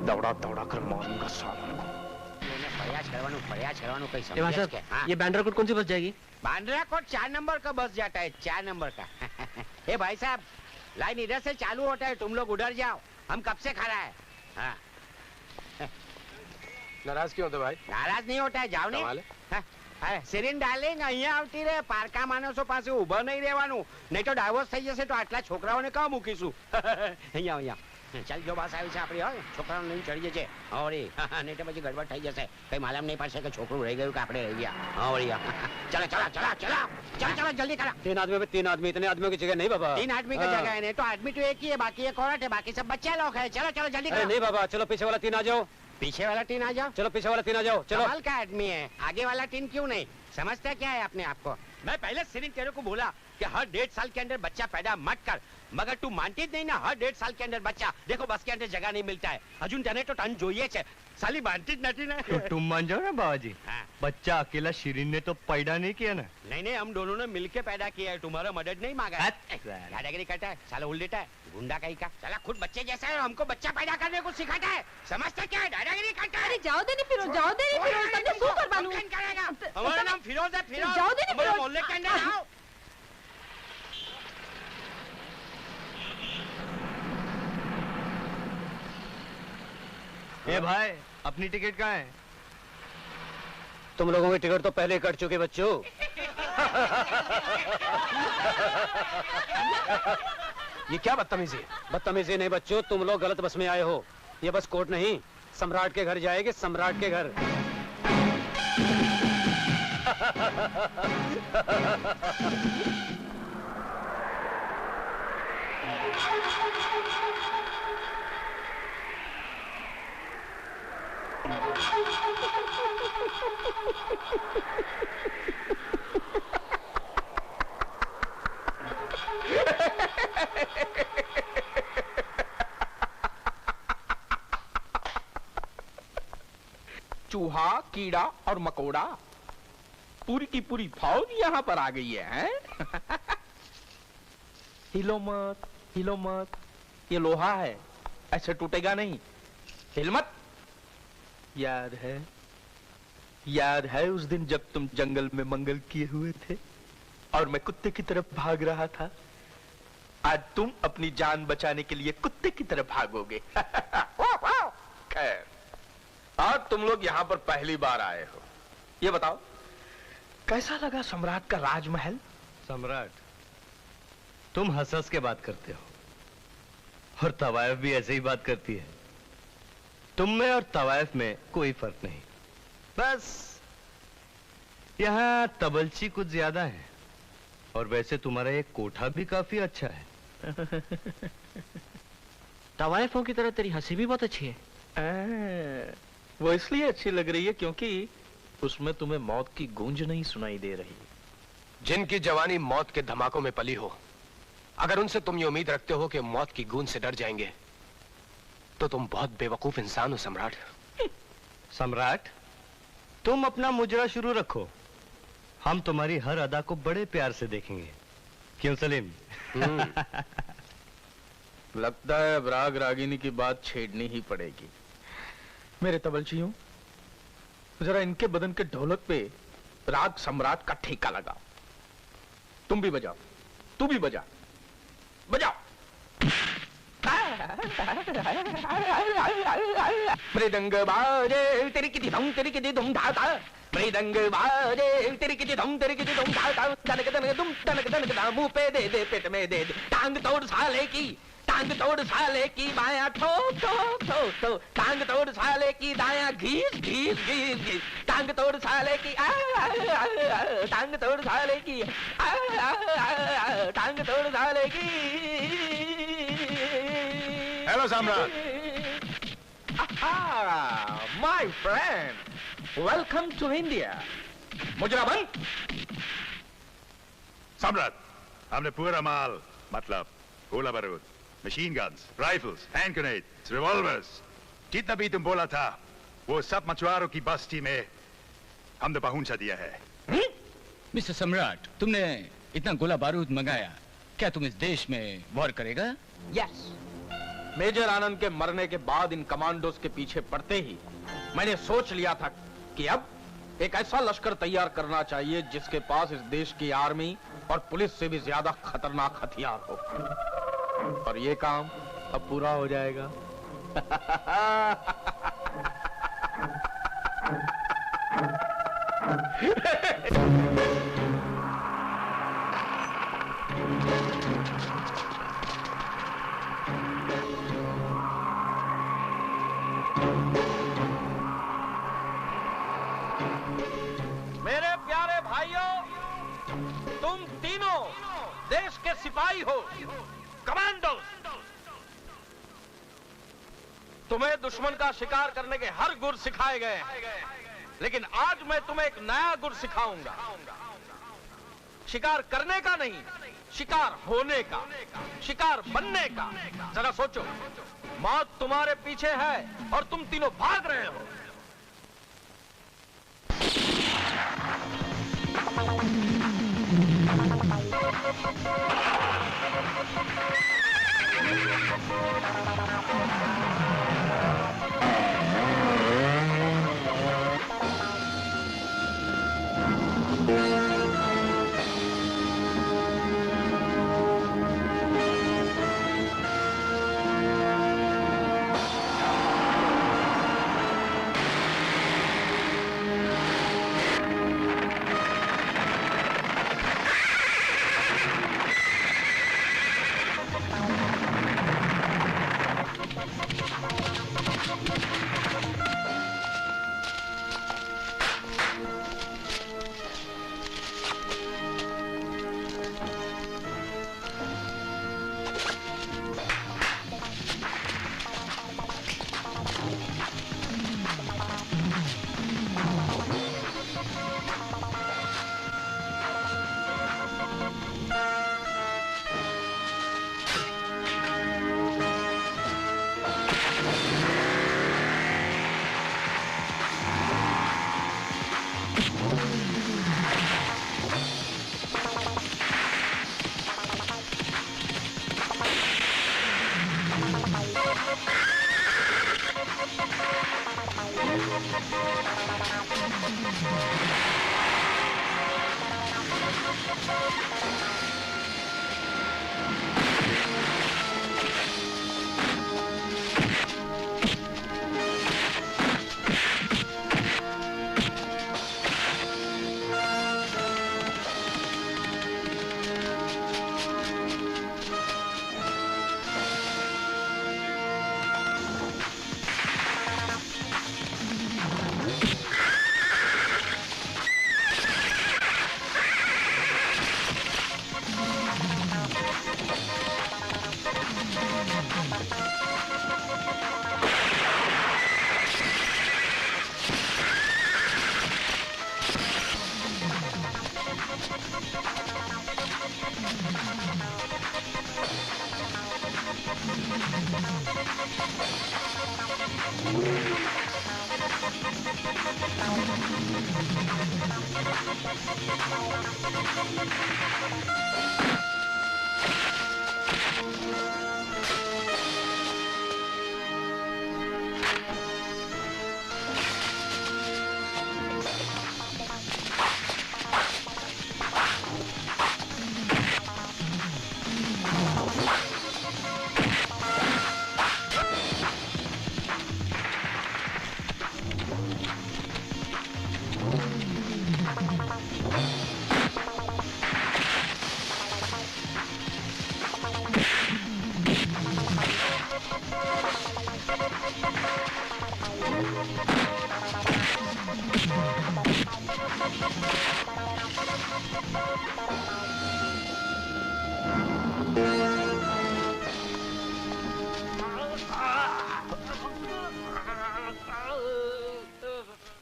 दौड़ा दौड़ा कर मारूंगा सालों को। ये बैंड्रा कोट कौन सी बस जाएगी? बांद्रा कोट 4 नंबर का बस जाता है, 4 नंबर का। ए भाई साहब, लाइन इधर से चालू होता है, तुम लोग उधर जाओ, हम कब से खड़ा है। हाँ। नाराज क्यों होते भाई? नाराज नहीं होता है, जाओ नहीं। સિરીન ડાર્લિંગ અહીંયા આવતી રે, પારકા માણસો પાસે ઊભા નહીં રહેવાનું, નહીં તો ડાયવોર્સ થઈ જશે તો આટલા છોકરાઓને કાં મૂકીશું? અહીંયા ચાલ જો બસ આવી છે આપણી, હોય છોકરાઓને લઈને ચડી જશે હવળી, નહીં તો પછી ગડબડ થઈ જશે, કઈ માલમ નહીં પડશે કે છોકરું રહી ગયું કે આપણે રહી ગયા હવળી। ચલો ચલો ચલો ચલો चलो चलो जल्दी करा। 3 आदमी में 3 आदमी, इतने आदमियों की जगह नहीं बाबा। 3 आदमी की जगह है नहीं तो आदमी तो एक ही है, बाकी एक औरत है, बाकी सब बच्चे लोग हैं। चलो चलो जल्दी करो। नहीं बाबा, चलो पीछे वाला 3 आ जाओ। पीछे वाला 3 आ जाओ। चलो पीछे वाला 3 आ जाओ। चलो। कमाल का आदमी है, आगे वाला 3 क्यों नहीं? समझता क्या है अपने आप को? मैं पहले सिरिन तेरे को बोला कि हर 1.5 साल के अंदर बच्चा पैदा मत कर, मगर तू मानती नहीं ना। हर 1.5 साल के अंदर बच्चा, देखो बस के अंदर जगह नहीं मिलता है, अजुन तने तो टन જોઈએ છે, साली मानती नहीं ना। तो तुम मान जाओ ना बाबाजी, बच्चा अकेला शिरीन ने तो पैदा नहीं किया ना। नहीं हम दोनों ने मिलके पैदा किया है, तुम्हारा मदद नहीं मांगा है। दादागिरी करता है साला, उल देता है, गुंडा कहीं का साला, खुद बच्चे जैसा है, हमको बच्चा पैदा करने को सिखाता है। समझते क्या है? दादागिरी करता है। जाओ देनी फिरोज, जाओ देनी फिरोज, तुमने શું કરવાનું? हमारा नाम फिरोज है, फिरोज। जाओ देनी फिरोज, मोहल्ले के अंदर आओ। ए भाई, अपनी टिकट कहाँ है? तुम लोगों की टिकट तो पहले कट चुके बच्चों। ये क्या बदतमीजी है? बदतमीजी नहीं बच्चों, तुम लोग गलत बस में आए हो। ये बस कोर्ट नहीं, सम्राट के घर जाएगी, सम्राट के घर। चूहा, कीड़ा और मकोड़ा, पूरी की पूरी फौज यहाँ पर आ गई है, हैं? हिलो मत, हिलो मत, ये लोहा है, ऐसे टूटेगा नहीं, हिल मत। याद है उस दिन जब तुम जंगल में मंगल किए हुए थे और मैं कुत्ते की तरफ भाग रहा था? आज तुम अपनी जान बचाने के लिए कुत्ते की तरह भागोगे। खैर, आज तुम लोग यहाँ पर पहली बार आए हो। ये बताओ, कैसा लगा सम्राट का राजमहल? सम्राट, तुम हंस के बात करते हो और तवायफ भी ऐसे ही बात करती है। तुम में और तवायफ में कोई फर्क नहीं, बस यहाँ तबलची कुछ ज्यादा है। और वैसे तुम्हारा ये कोठा भी काफी अच्छा है। तवायफों की तरह तेरी हंसी भी बहुत अच्छी है। वो इसलिए अच्छी लग रही है क्योंकि उसमें तुम्हें मौत की गूंज नहीं सुनाई दे रही। जिनकी जवानी मौत के धमाकों में पली हो, अगर उनसे तुम ये उम्मीद रखते हो कि मौत की गूंज से डर जाएंगे, तो तुम बहुत बेवकूफ इंसान हो सम्राट। सम्राट, तुम अपना मुजरा शुरू रखो, हम तुम्हारी हर अदा को बड़े प्यार से देखेंगे। क्यों सलीम? लगता है अब राग रागिनी की बात छेड़नी ही पड़ेगी। मेरे तबलचियों, जरा इनके बदन के ढोलक पे राग सम्राट का ठेका लगाओ। तुम भी बजाओ, तू भी बजा, बजाओ। मृदंग बाजे तेरी की धम धाता, मृदंग बाजे तेरी की धम धाता, तनक तनक मुंह पे दे दे, पेट में दे दे, टांग तोड़ साले की, टांग तोड़ साले की, बायां ठोक ठोक ठोक ठोक, टांग तोड़ साले की, दायां घीस घीस घीस घीस, टांग तोड़ साले की, टांग तोड़ साले की, टांग तोड़ साले की। Hello Samrat. My friend, welcome to India. मुजरा बंद। सम्राट, हमने पूरा माल, मतलब गोला बारूद, machine guns, rifles, hand grenades, revolvers, जितना भी तुम बोला था, वो सब मछुआरों की बस्ती में हमने पहुंचा दिया है। मिस्टर सम्राट, तुमने इतना गोला बारूद मंगाया, क्या तुम इस देश में वॉर करेगा? यस। मेजर आनंद के मरने के बाद इन कमांडोज के पीछे पड़ते ही मैंने सोच लिया था कि अब एक ऐसा लश्कर तैयार करना चाहिए जिसके पास इस देश की आर्मी और पुलिस से भी ज्यादा खतरनाक हथियार हो। और ये काम अब पूरा हो जाएगा। मेरे प्यारे भाइयों, तुम तीनों देश के सिपाही हो, कमांडो। तुम्हें दुश्मन का शिकार करने के हर गुर सिखाए गए हैं, लेकिन आज मैं तुम्हें एक नया गुर सिखाऊंगा। शिकार करने का नहीं, शिकार होने का, शिकार बनने का। जरा सोचो, मौत तुम्हारे पीछे है और तुम तीनों भाग रहे हो।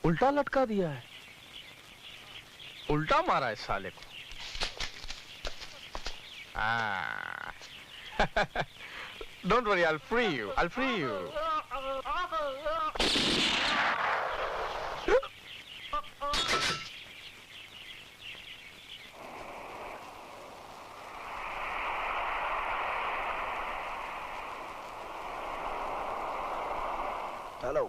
उल्टा लटका दिया है, उल्टा मारा है साले को। Don't worry, I'll free you, I'll free you. Hello,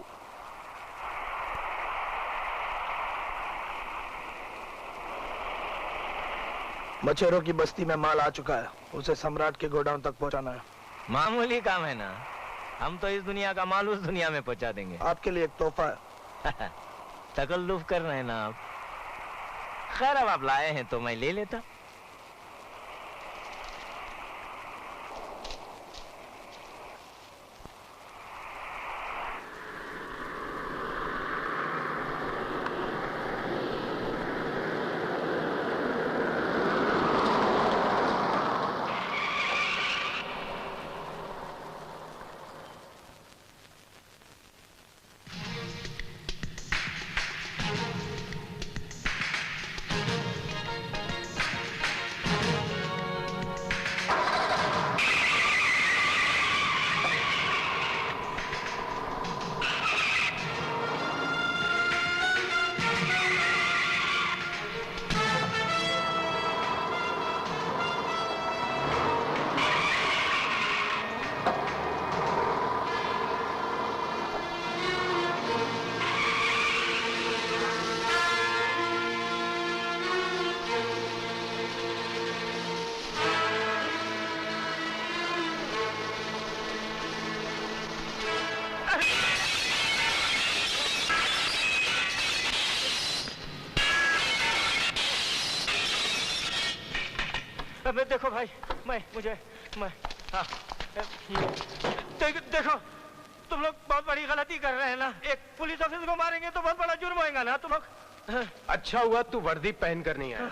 मछेरों की बस्ती में माल आ चुका है, उसे सम्राट के गोडाउन तक पहुंचाना है। मामूली काम है ना, हम तो इस दुनिया का माल उस दुनिया में पहुंचा देंगे। आपके लिए एक तोहफा है। तकल्लुफ कर रहे हैं ना आप। खैर अब आप लाए हैं तो मैं ले लेता। देखो भाई, देखो तुम लोग बहुत बड़ी गलती कर रहे हैं ना। एक पुलिस ऑफिसर को मारेंगे तो बहुत बड़ा जुर्म होएगा ना तुम लोग। अच्छा हुआ तू वर्दी पहन कर नहीं आया,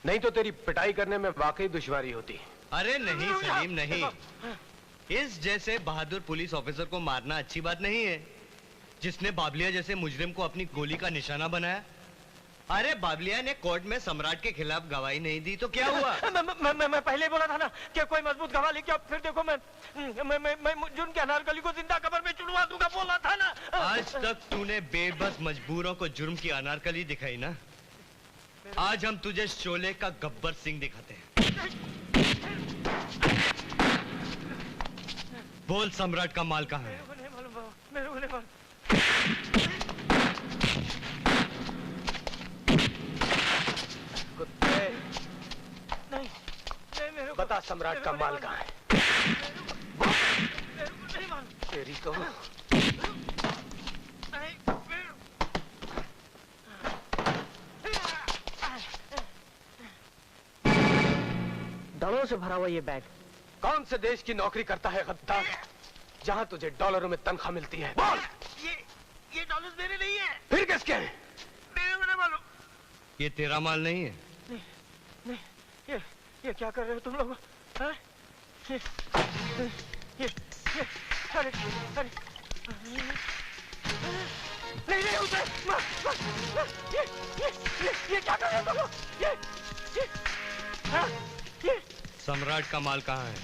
नहीं तो तेरी पिटाई करने में वाकई दुश्वारी होती। अरे नहीं सलीम, नहीं, इस जैसे बहादुर पुलिस ऑफिसर को मारना अच्छी बात नहीं है, जिसने बाबलिया जैसे मुजरिम को अपनी गोली का निशाना बनाया। अरे बाबलिया ने कोर्ट में सम्राट के खिलाफ गवाही नहीं दी तो क्या हुआ? मैं पहले बोला था ना कि कोई मजबूत गवाह लेके अब फिर देखो मैं जुर्म के अनारकली को जिंदा कब्र में चुनवा दूंगा, बोला था ना। आज तक तूने बेबस मजबूरों को जुर्म की अनारकली दिखाई ना, आज हम तुझे शोले का गब्बर सिंह दिखाते हैं। बोल सम्राट का माल कहाँ है? मेरे को नहीं मालूम। बता सम्राट का माल कहाँ है? तेरी तो डॉलरों से भरा हुआ ये बैग। कौन से देश की नौकरी करता है गद्दार, जहाँ तुझे डॉलरों में तनख्वाह मिलती है? बोल। ये डॉलर्स मेरे नहीं है। फिर किसके हैं? मेरे को नहीं मालूम। ये तेरा माल नहीं है? नहीं, ये क्या कर रहे हो तुम लोग? अरे नहीं उसे ये क्या कर रहे हो तुम लोग? ये सम्राट का माल कहाँ है?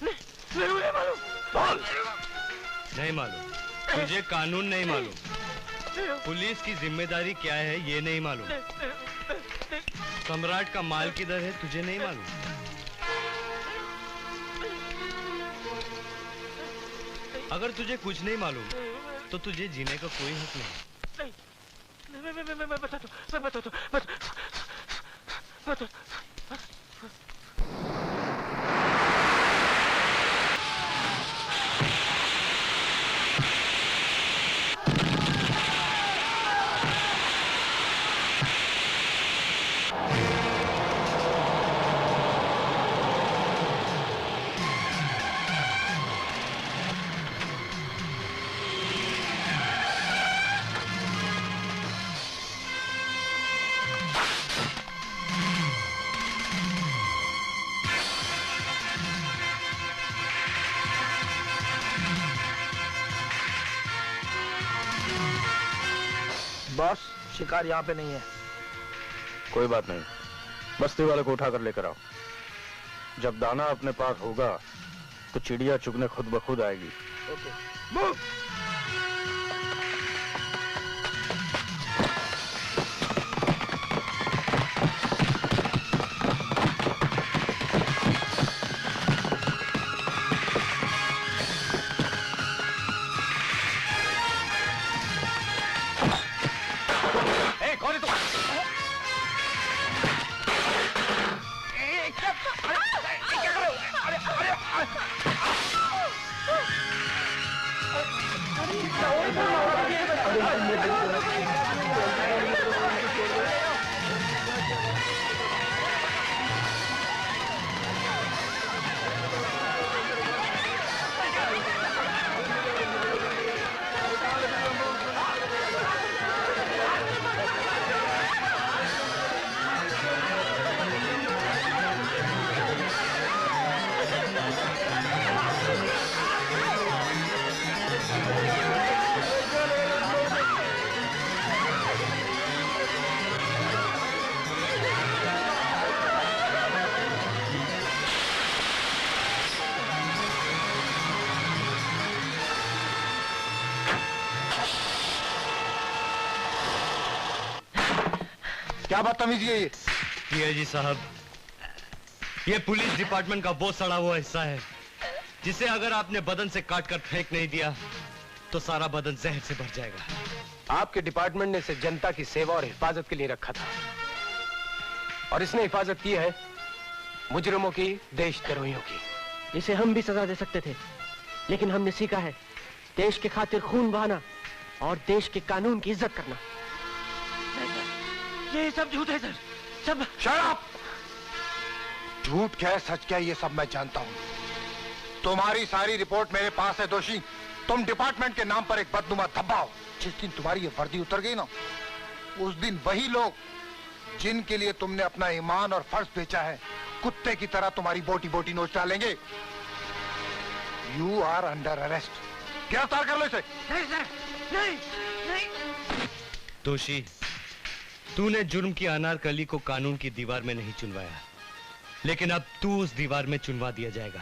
मेरे को नहीं मालूम। बोल। नहीं मालूम, तुझे कानून नहीं मालूम, पुलिस की जिम्मेदारी क्या है ये नहीं मालूम, सम्राट का माल किधर है तुझे नहीं मालूम। अगर तुझे कुछ नहीं मालूम तो तुझे जीने का कोई हक नहीं। मैं बता दो। बॉस, शिकार यहाँ पे नहीं है। कोई बात नहीं, बस्ती वाले को उठाकर लेकर आओ। जब दाना अपने पास होगा तो चिड़िया चुगने खुद ब खुद आएगी। ओके। क्या बदतमीजी है ये जी साहब, ये पुलिस डिपार्टमेंट का वो सड़ा हुआ हिस्सा है जिसे अगर आपने बदन से काट कर फेंक नहीं दिया तो सारा बदन जहर से भर जाएगा। आपके डिपार्टमेंट ने इसे जनता की सेवा और हिफाजत के लिए रखा था और इसने हिफाजत की है मुजरिमों की, देशद्रोहियों की। इसे हम भी सजा दे सकते थे, लेकिन हमने सीखा है देश के खातिर खून बहाना और देश के कानून की इज्जत करना। ये सब झूठ है सर, सब। Shut up! झूठ क्या है सच क्या है ये सब मैं जानता हूँ। तुम्हारी सारी रिपोर्ट मेरे पास है दोषी। तुम डिपार्टमेंट के नाम पर एक बदनुमा धब्बा हो। जिस दिन तुम्हारी ये वर्दी उतर गई ना, उस दिन वही लोग जिनके लिए तुमने अपना ईमान और फर्ज बेचा है कुत्ते की तरह तुम्हारी बोटी बोटी नोच डालेंगे। You are under arrest. गिरफ्तार कर लो इसे। नहीं सर, नहीं, नहीं। दोषी, तूने जुर्म की अनारकली को कानून की दीवार में नहीं चुनवाया, लेकिन अब तू उस दीवार में चुनवा दिया जाएगा।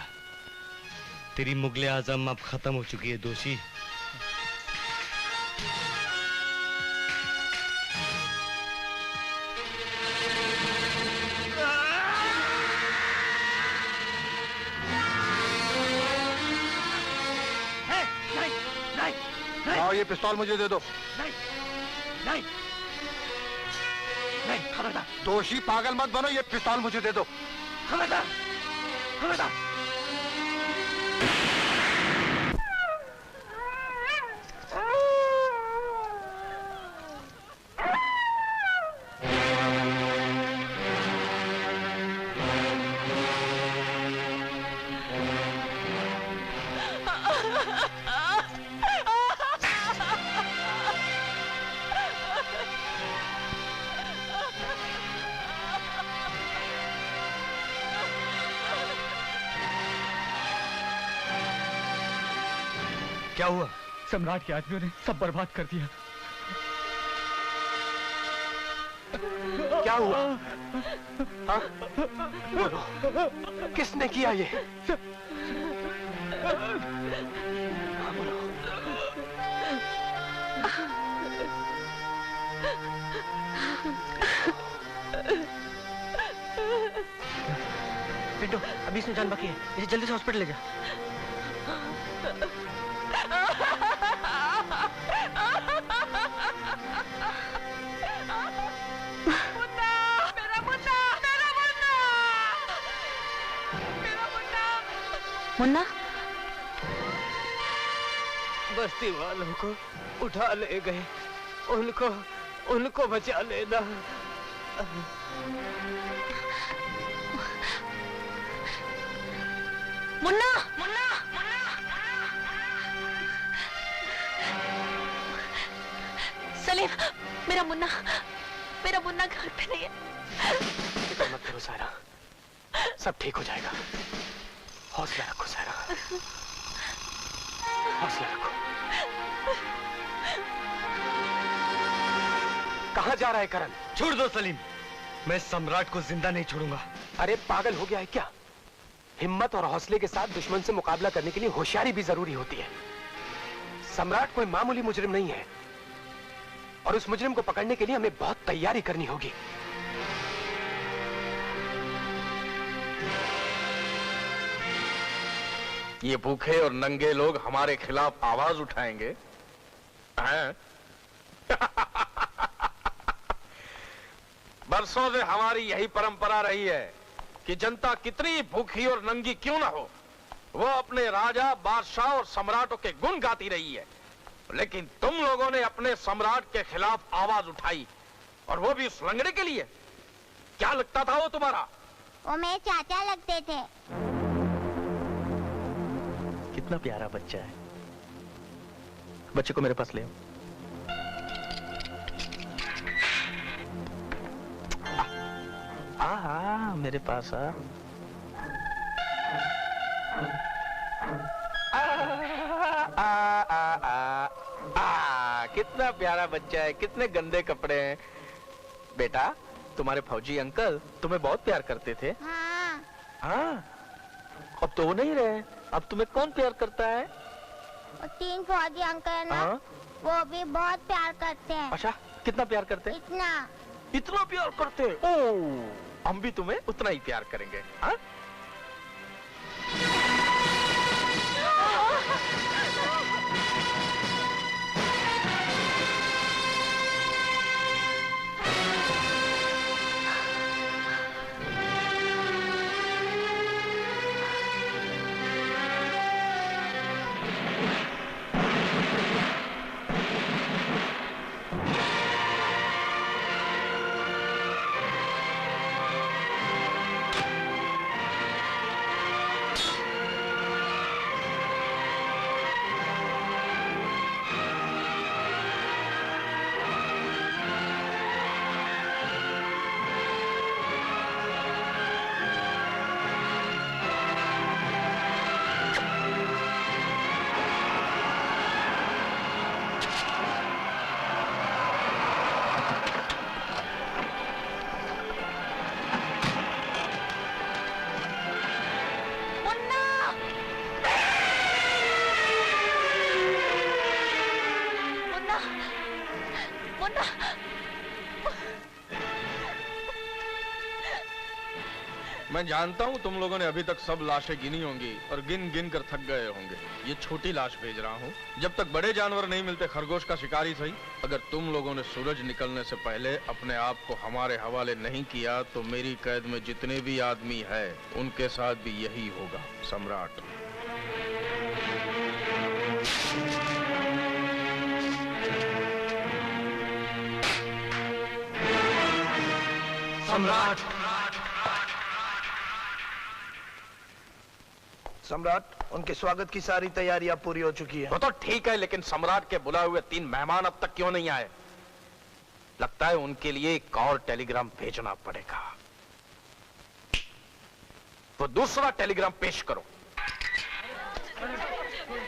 तेरी मुगले आजम अब खत्म हो चुकी है दोषी। आओ, ये पिस्तौल मुझे दे दो। नहीं, नहीं, नहीं, खबरदार। दोषी पागल मत बनो, ये पिस्तौल मुझे दे दो। खबरदार, खबरदार। क्या हुआ? सम्राट के आदमियों ने सब बर्बाद कर दिया। क्या हुआ? हाँ? बोलो, किसने किया ये? अभी इसमें जान बाकी है, इसे जल्दी से हॉस्पिटल ले जा। मुन्ना, बस्ती वालों को उठा ले गए, उनको बचा लेना। मुन्ना, सलीम, मेरा मुन्ना घर पे नहीं है। फिक्र मत करो सायरा, सब ठीक हो जाएगा। हौसला रखो सायरा, हौसला रखो। कहाँ जा रहा है करण? छोड़ दो सलीम, मैं सम्राट को जिंदा नहीं छोड़ूंगा। अरे पागल हो गया है क्या? हिम्मत और हौसले के साथ दुश्मन से मुकाबला करने के लिए होशियारी भी जरूरी होती है। सम्राट कोई मामूली मुजरिम नहीं है और उस मुजरिम को पकड़ने के लिए हमें बहुत तैयारी करनी होगी। ये भूखे और नंगे लोग हमारे खिलाफ आवाज उठाएंगे हैं? बरसों से हमारी यही परंपरा रही है कि जनता कितनी भूखी और नंगी क्यों ना हो, वो अपने राजा, बादशाह और सम्राटों के गुण गाती रही है। लेकिन तुम लोगों ने अपने सम्राट के खिलाफ आवाज उठाई, और वो भी उस लंगड़े के लिए। क्या लगता था वो तुम्हारा? वो मेरे चाचा लगते थे। कितना प्यारा बच्चा है। बच्चे को मेरे पास ले आओ। हाँ, मेरे पास आ। कितना प्यारा बच्चा है, कितने गंदे कपड़े हैं। बेटा, तुम्हारे फौजी अंकल तुम्हें बहुत प्यार करते थे। हाँ, अब तो वो नहीं रहे। अब तुम्हें कौन प्यार करता है? वो 3 फौजी अंकल है ना, वो भी बहुत प्यार करते हैं। अच्छा, कितना प्यार करते हैं? इतना प्यार करते हैं? ओह, हम भी तुम्हें उतना ही प्यार करेंगे। हाँ? मैं जानता हूं तुम लोगों ने अभी तक सब लाशें गिनी होंगी और गिन गिन कर थक गए होंगे। ये छोटी लाश भेज रहा हूं। जब तक बड़े जानवर नहीं मिलते, खरगोश का शिकारी सही, अगर तुम लोगों ने सूरज निकलने से पहले अपने आप को हमारे हवाले नहीं किया तो मेरी कैद में जितने भी आदमी है उनके साथ भी यही होगा। सम्राट। सम्राट। सम्राट, उनके स्वागत की सारी तैयारियां पूरी हो चुकी है। वो तो ठीक है, लेकिन सम्राट के बुलाए हुए 3 मेहमान अब तक क्यों नहीं आए? लगता है उनके लिए एक और टेलीग्राम भेजना पड़ेगा। तो दूसरा टेलीग्राम पेश करो।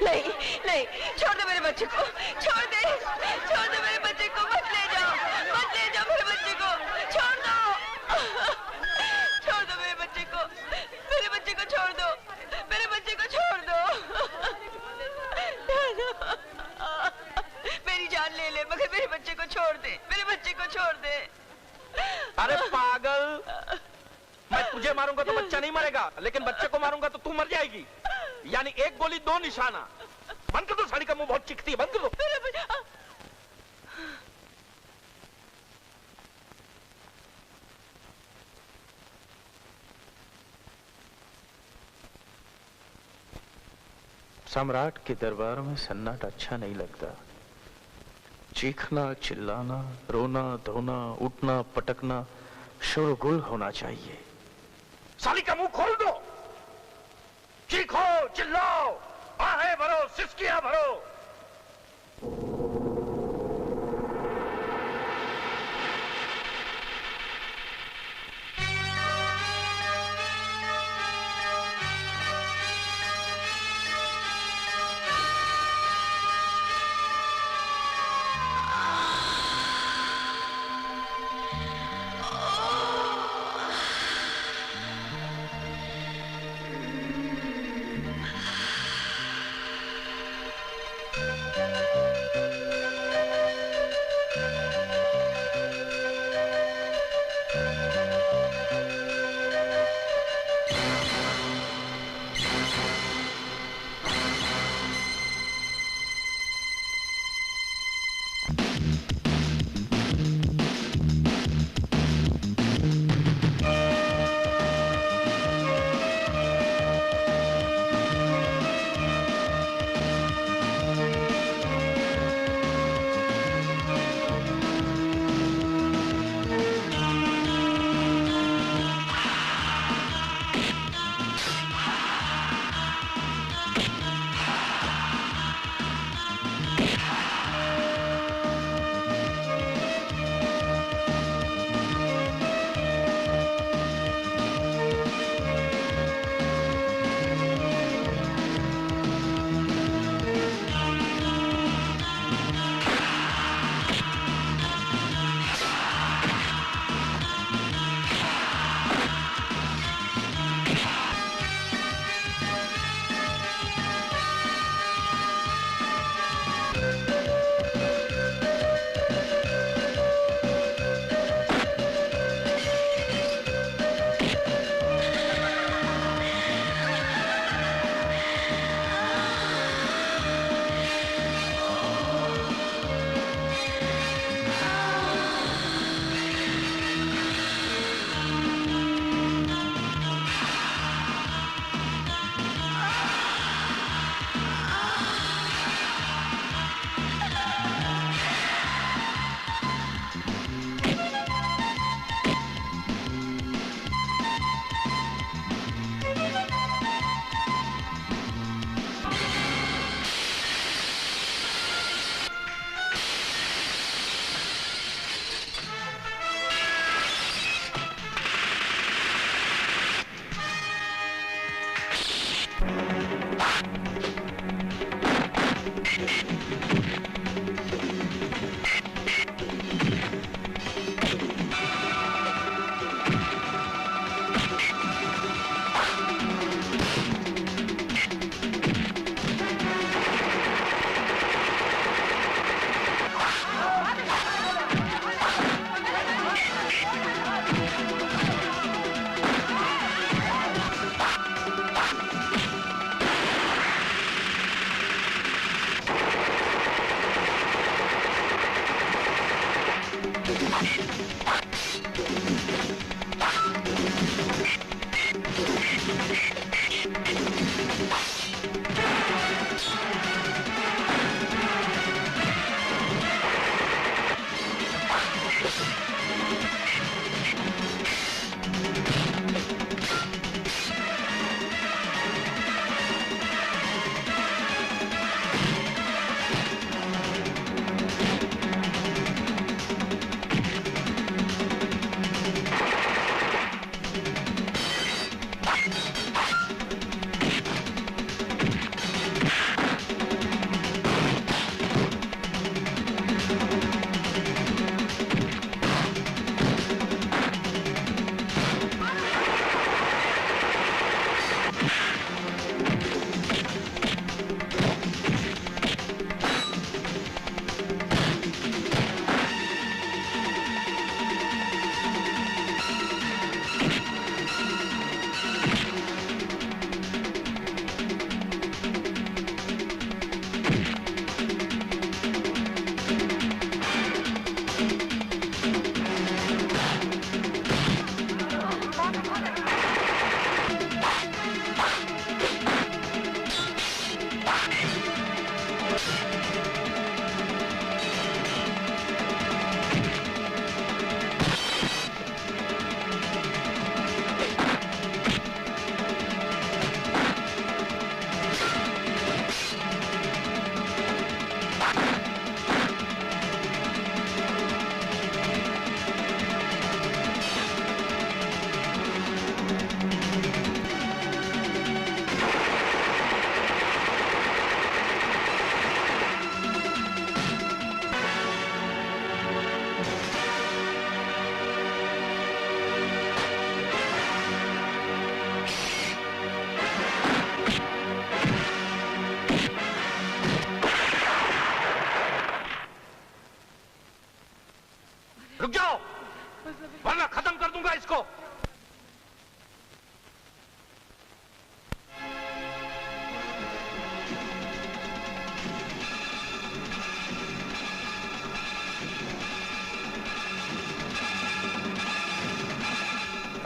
नहीं नहीं, छोड़ दो मेरे बच्चे को, छोड़ दे मेरे बच्चे को, मत ले जाओ मेरे बच्चे को, छोड़ दो मेरे बच्चे को, छोड़ दो मेरे बच्चे को, छोड़ दो मेरी जान ले ले मगर मेरे बच्चे को छोड़ दे, मेरे बच्चे को छोड़ दे। अरे पागल, मैं तुझे मारूंगा तो बच्चा नहीं मरेगा, लेकिन बच्चे को मारूंगा तो तू मर जाएगी। यानी एक गोली दो निशाना। बंद कर दो, साड़ी का मुंह बहुत चिकती है, बंद कर दो। सम्राट के दरबार में सन्नाटा अच्छा नहीं लगता। चीखना, चिल्लाना, रोना धोना, उठना पटकना, शोरगुल होना चाहिए। साली का मुंह खोल दो, चीखो चिल्लाओ, आहें भरो, सिसकियां भरो।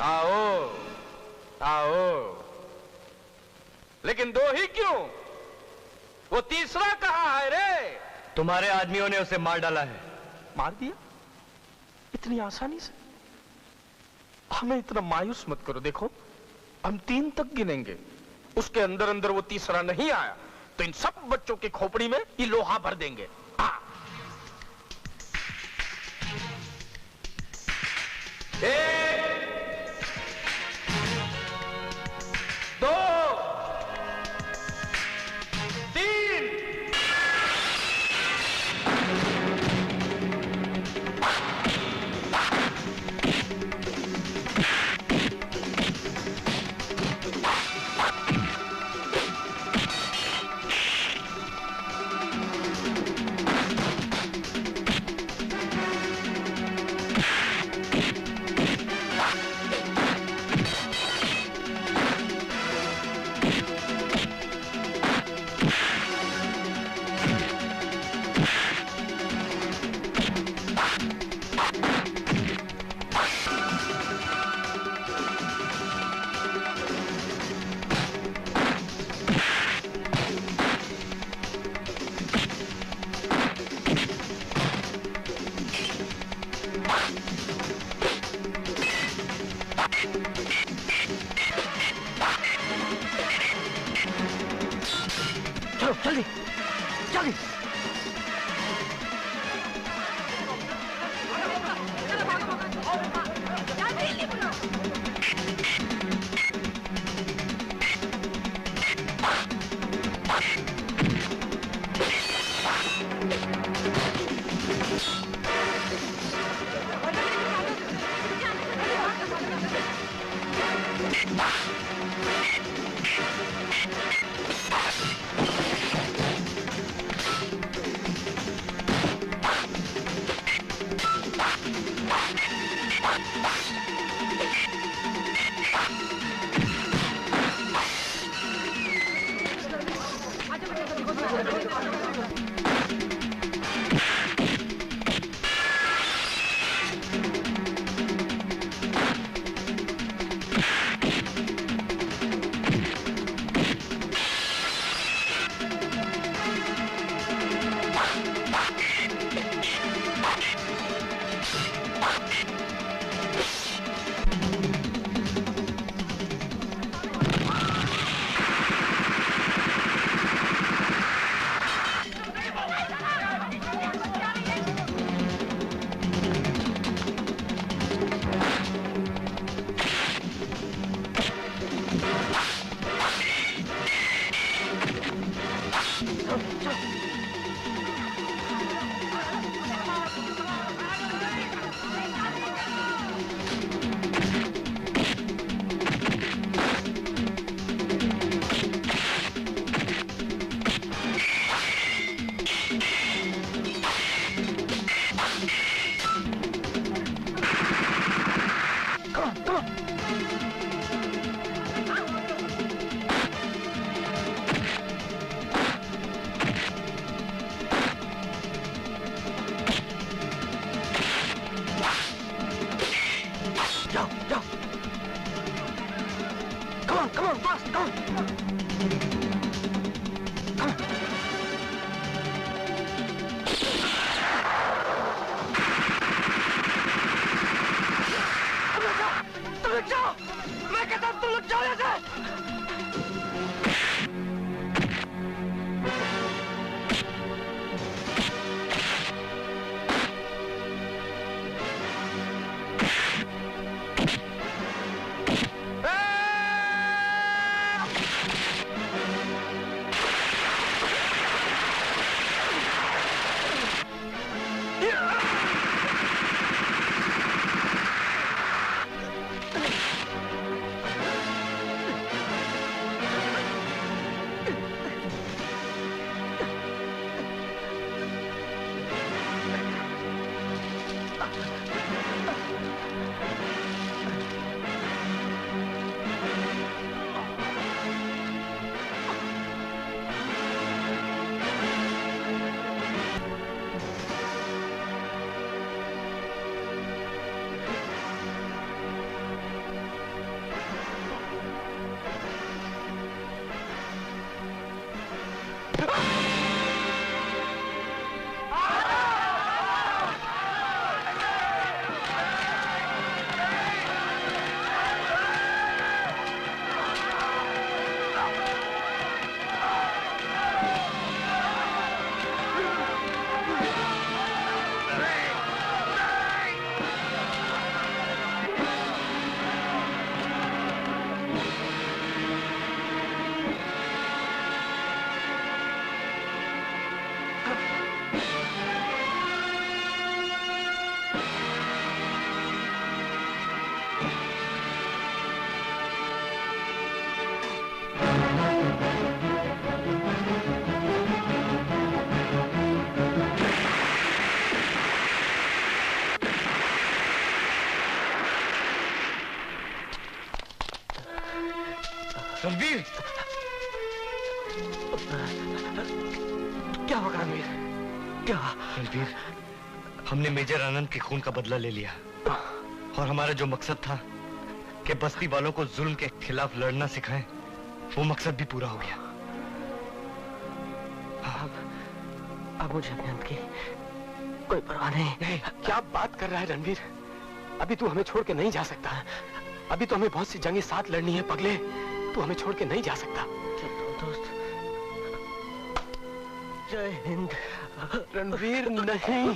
आओ आओ, लेकिन दो ही क्यों? वो तीसरा कहाँ है रे? तुम्हारे आदमियों ने उसे मार डाला है। मार दिया? इतनी आसानी से? हमें इतना मायूस मत करो। देखो, हम 3 तक गिनेंगे, उसके अंदर अंदर वो तीसरा नहीं आया तो इन सब बच्चों की खोपड़ी में ये लोहा भर देंगे। हाँ। 1 2 3 चलो जल्दी जल्दी। क्या होगा रणवीर? क्या? रणवीर, हमने मेजर आनंद के खून का बदला ले लिया और हमारा जो मकसद था कि बस्ती वालों को जुल्म के खिलाफ लड़ना सिखाएं, वो मकसद भी पूरा हो गया। अब मुझे अपने अंत की कोई परवाह नहीं। क्या बात कर रहा है रणवीर? अभी तू हमें छोड़ के नहीं जा सकता। अभी तो हमें बहुत सी जंगें साथ लड़नी है पगले। तू हमें छोड़ के नहीं जा सकता। दोस्त, जय हिंद। रणवीर नहीं।